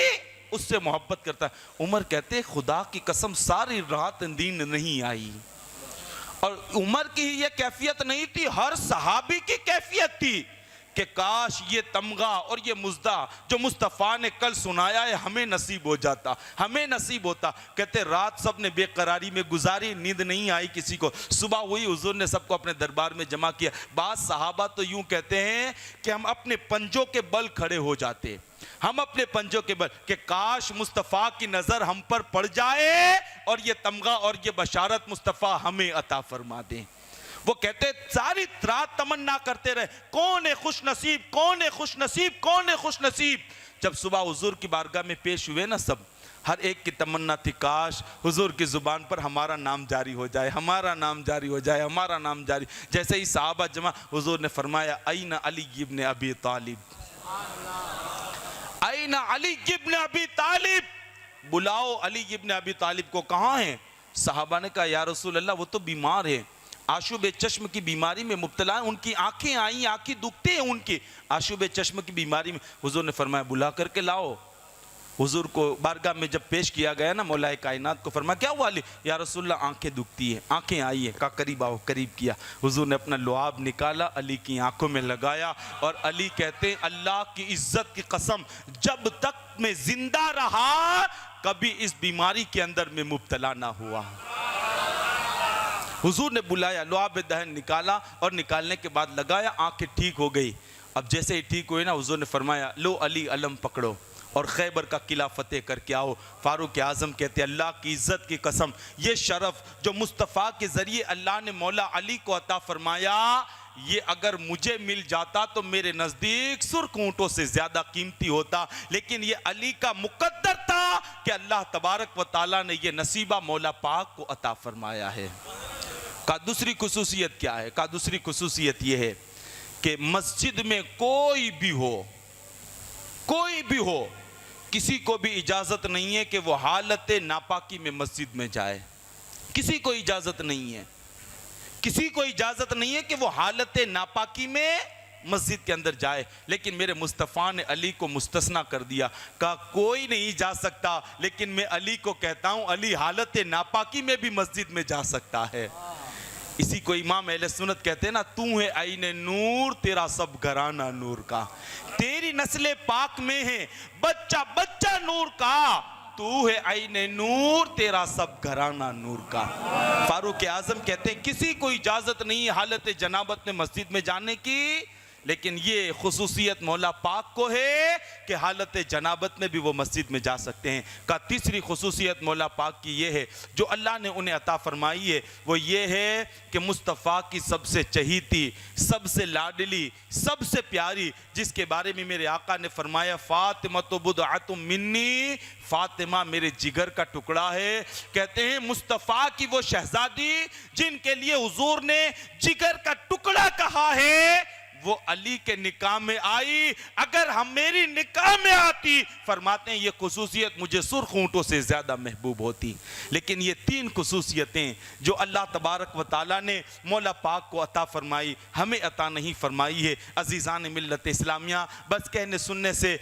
اس سے محبت کرتا ہے۔ عمر کہتے خدا کی قسم ساری رات نیند نہیں آئی، اور عمر کی یہ کیفیت نہیں تھی، ہر صحابی کی کیفیت تھی کہ کاش یہ تمغہ اور یہ مزدہ جو مصطفیٰ نے کل سنایا ہے ہمیں نصیب ہو جاتا، ہمیں نصیب ہوتا۔ کہتے رات سب نے بے قراری میں گزاری، نیند نہیں آئی کسی کو۔ صبح ہوئی حضور نے سب کو اپنے دربار میں جمع کیا۔ بعض صحابہ تو یوں کہتے ہیں کہ ہم اپنے پنجوں کے بل کھڑے ہو جاتے، ہم اپنے پنجوں کے بل، کہ کاش مصطفیٰ کی نظر ہم پر پڑ جائے اور یہ تمغہ اور یہ بشارت مصطفیٰ ہمیں عطا فرما دیں۔ وہ کہتے ساری رات تمنا کرتے رہے کون ہے خوش نصیب، کون ہے خوش نصیب، کون ہے خوش نصیب۔ جب صبح حضور کی بارگاہ میں پیش ہوئے نا سب، ہر ایک کی تمنا تھی کاش حضور کی زبان پر ہمارا نام جاری ہو جائے، ہمارا نام جاری ہو جائے، ہمارا نام جاری۔ جیسے ہی صحابہ جمع، حضور نے فرمایا این علی ابن ابی طالب، این علی ابن ابی طالب، بلاؤ علی ابن ابی طالب کو، کہاں ہیں؟ صحابہ نے کہا یا رسول اللہ وہ تو بیمار ہے، آشوب چشم کی بیماری میں مبتلا ہیں، ان کی آنکھیں آئیں، آنکھیں دکھتے ہیں ان کی آشوب چشم کی بیماری میں۔ حضور نے فرمایا بلا کر کے لاؤ۔ حضور کو بارگاہ میں جب پیش کیا گیا نا مولا کائنات کو، فرمایا کیا ہوا علی؟ یا رسول اللہ آنکھیں دکھتی ہیں، آنکھیں آئی ہیں۔ کہا قریب آؤ، قریب کیا۔ حضور نے اپنا لعاب نکالا، علی کی آنکھوں میں لگایا، اور علی کہتے ہیں اللہ کی عزت کی قسم جب تک میں زندہ رہا کبھی اس بیماری کے اندر میں مبتلا نہ ہوا۔ حضور نے بلایا، لعاب دہن نکالا، اور نکالنے کے بعد لگایا، آنکھیں ٹھیک ہو گئی۔ اب جیسے ہی ٹھیک ہوئے نا حضور نے فرمایا لو علی علم پکڑو اور خیبر کا قلعہ فتح کر کے آؤ۔ فاروق اعظم کہتے اللہ کی عزت کی قسم یہ شرف جو مصطفیٰ کے ذریعے اللہ نے مولا علی کو عطا فرمایا، یہ اگر مجھے مل جاتا تو میرے نزدیک سرخ اونٹوں سے زیادہ قیمتی ہوتا، لیکن یہ علی کا مقدر تھا کہ اللہ تبارک و تعالیٰ نے یہ نصیبہ مولا پاک کو عطا فرمایا ہے۔ کا دوسری خصوصیت کیا ہے؟ کا دوسری خصوصیت یہ ہے کہ مسجد میں کوئی بھی ہو کسی کو بھی اجازت نہیں ہے کہ وہ حالت ناپاکی میں مسجد میں جائے، کسی کو اجازت نہیں ہے، کسی کو اجازت نہیں ہے کہ وہ حالت ناپاکی میں مسجد کے اندر جائے، لیکن میرے مصطفیٰ نے علی کو مستثنا کر دیا، کہا کوئی نہیں جا سکتا، لیکن میں علی کو کہتا ہوں علی حالت ناپاکی میں بھی مسجد میں جا سکتا ہے۔ اسی کو امام اہل سنت کہتے ہیں نا تو ہے عین نور تیرا سب گھرانہ نور کا، تیری نسل پاک میں ہے بچہ بچہ نور کا، تو ہے عین نور تیرا سب گھرانہ نور کا۔ فاروق اعظم کہتے ہیں کسی کو اجازت نہیں حالت جنابت میں مسجد میں جانے کی، لیکن یہ خصوصیت مولا پاک کو ہے کہ حالت جنابت میں بھی وہ مسجد میں جا سکتے ہیں۔ کا تیسری خصوصیت مولا پاک کی یہ ہے جو اللہ نے انہیں عطا فرمائی ہے، وہ یہ ہے کہ مصطفیٰ کی سب سے چہیتی، سب سے لاڈلی، سب سے پیاری، جس کے بارے میں میرے آقا نے فرمایا فاطمہ بضعۃ منی، فاطمہ میرے جگر کا ٹکڑا ہے۔ کہتے ہیں مصطفیٰ کی وہ شہزادی جن کے لیے حضور نے جگر کا ٹکڑا کہا ہے، وہ علی کے نکاح میں آئی۔ اگر ہم میری نکاح میں آتی، فرماتے ہیں یہ خصوصیت مجھے سرخ اونٹوں سے زیادہ محبوب ہوتی۔ لیکن یہ تین خصوصیتیں جو اللہ تبارک و تعالیٰ نے مولا پاک کو عطا فرمائی، ہمیں عطا نہیں فرمائی ہے۔ عزیزان ملت اسلامیہ، بس کہنے سننے سے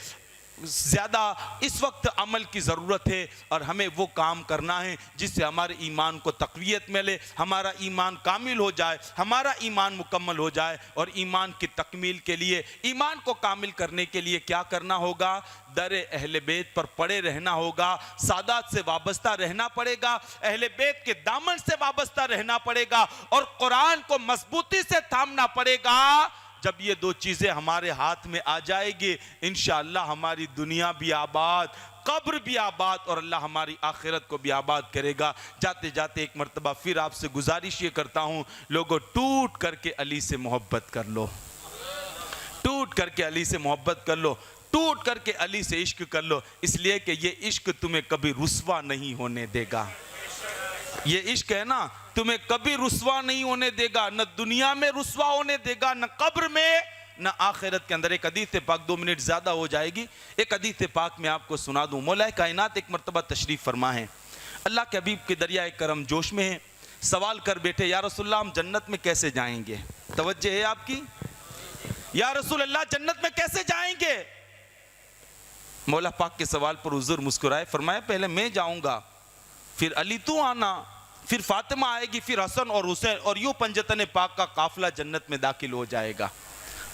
زیادہ اس وقت عمل کی ضرورت ہے، اور ہمیں وہ کام کرنا ہے جس سے ہمارے ایمان کو تقویت ملے، ہمارا ایمان کامل ہو جائے، ہمارا ایمان مکمل ہو جائے۔ اور ایمان کی تکمیل کے لیے، ایمان کو کامل کرنے کے لیے کیا کرنا ہوگا؟ در اہل بیت پر پڑے رہنا ہوگا، سادات سے وابستہ رہنا پڑے گا، اہل بیت کے دامن سے وابستہ رہنا پڑے گا، اور قرآن کو مضبوطی سے تھامنا پڑے گا۔ جب یہ دو چیزیں ہمارے ہاتھ میں آ جائے گی، انشاءاللہ ہماری دنیا بھی آباد، قبر بھی آباد، اور اللہ ہماری آخرت کو بھی آباد کرے گا۔ جاتے جاتے ایک مرتبہ پھر آپ سے گزارش یہ کرتا ہوں، لوگوں ٹوٹ کر کے علی سے محبت کر لو، ٹوٹ کر کے علی سے محبت کر لو، ٹوٹ کر کے علی سے عشق کر لو، اس لیے کہ یہ عشق تمہیں کبھی رسوا نہیں ہونے دے گا۔ یہ عشق ہے نا، تمہیں کبھی رسوا نہیں ہونے دے گا، نہ دنیا میں رسوا ہونے دے گا، نہ قبر میں، نہ آخرت کے اندر۔ ایک حدیث پاک 2 منٹ زیادہ ہو جائے گی، ایک حدیث پاک میں آپ کو سنا دوں۔ مولا کائنات ایک مرتبہ تشریف فرما ہے، اللہ کے حبیب کے دریائے کرم جوش میں ہیں، سوال کر بیٹھے یا رسول اللہ ہم جنت میں کیسے جائیں گے؟ توجہ ہے آپ کی؟ یا رسول اللہ جنت میں کیسے جائیں گے؟ مولا پاک کے سوال پر حضور مسکرائے، فرمایا پہلے میں جاؤں گا، پھر علی تو آنا، پھر فاطمہ آئے گی، پھر حسن اور حسین، اور یوں پنجتن پاک کا قافلہ جنت میں داخل ہو جائے گا۔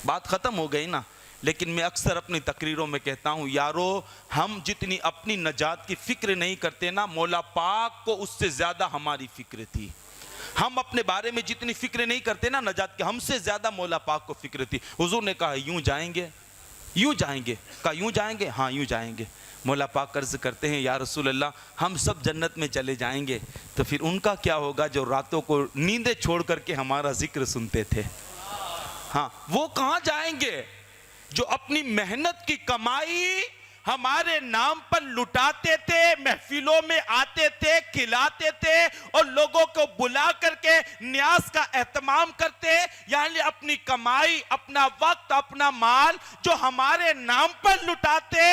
بات ختم ہو گئی نا۔ لیکن میں اکثر اپنی تقریروں میں کہتا ہوں، یارو ہم جتنی اپنی نجات کی فکر نہیں کرتے نا، مولا پاک کو اس سے زیادہ ہماری فکر تھی۔ ہم اپنے بارے میں جتنی فکر نہیں کرتے نا نجات کی، ہم سے زیادہ مولا پاک کو فکر تھی۔ حضور نے کہا یوں جائیں گے، یوں جائیں گے، کہا یوں جائیں گے، ہاں یوں جائیں گے۔ مولا پاک عرض کرتے ہیں یا رسول اللہ ہم سب جنت میں چلے جائیں گے، تو پھر ان کا کیا ہوگا جو راتوں کو نیندیں چھوڑ کر کے ہمارا ذکر سنتے تھے؟ ہاں وہ کہاں جائیں گے جو اپنی محنت کی کمائی ہمارے نام پر لٹاتے تھے، محفلوں میں آتے تھے، کھلاتے تھے، اور لوگوں کو بلا کر کے نیاز کا اہتمام کرتے، یعنی اپنی کمائی، اپنا وقت، اپنا مال جو ہمارے نام پر لٹاتے،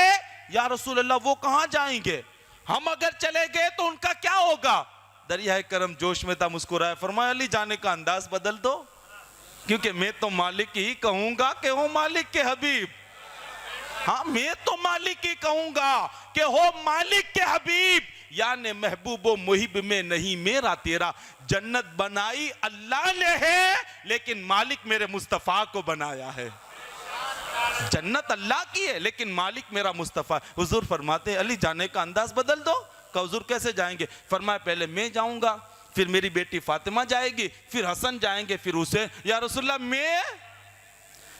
یا رسول اللہ وہ کہاں جائیں گے؟ ہم اگر چلے گئے تو ان کا کیا ہوگا؟ دریائے کرم جوش میں تھا، مسکرایا، فرمایا علی جانے کا انداز بدل دو، کیونکہ میں تو مالک ہی کہوں گا کہ ہو مالک کے حبیب۔ ہاں میں تو مالک ہی کہوں گا کہ ہو مالک کے حبیب، یعنی محبوب و محب میں نہیں میرا تیرا۔ جنت بنائی اللہ نے ہے، لیکن مالک میرے مصطفیٰ کو بنایا ہے۔ جنت اللہ کی ہے لیکن مالک میرا مصطفیٰ۔ حضور فرماتے علی جانے کا انداز بدل دو۔ کہ حضور کیسے جائیں گے؟ فرمایا پہلے میں جاؤں گا، پھر میری بیٹی فاطمہ جائے گی، پھر حسن جائیں گے، پھر اسے۔ یا رسول اللہ میں،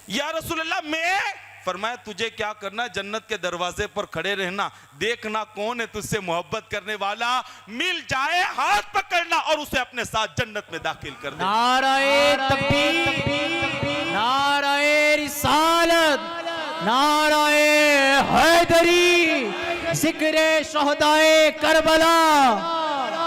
یا رسول اللہ میں۔ فرمایا تجھے کیا کرنا، جنت کے دروازے پر کھڑے رہنا، دیکھنا کون ہے تجھ سے محبت کرنے والا، مل جائے ہاتھ پکڑنا اور اسے اپنے ساتھ جنت میں داخل کر دینا۔ نعرہ تکبیر، نعرہ رسالت، نعرہ حیدری، ذکر شہدائے کربلا۔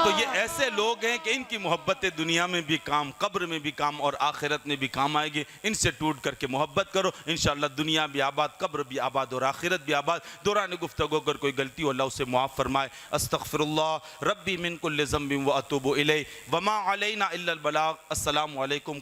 تو یہ ایسے لوگ ہیں کہ ان کی محبت دنیا میں بھی کام، قبر میں بھی کام، اور آخرت میں بھی کام آئے گی۔ ان سے ٹوٹ کر کے محبت کرو، انشاءاللہ دنیا بھی آباد، قبر بھی آباد، اور آخرت بھی آباد۔ دوران گفتگو اگر کوئی غلطی ہو اللہ اسے معاف فرمائے۔ استغفر اللہ ربی من کل ذنب و اتوب الیہ وما علینا الا البلاغ۔ السلام علیکم۔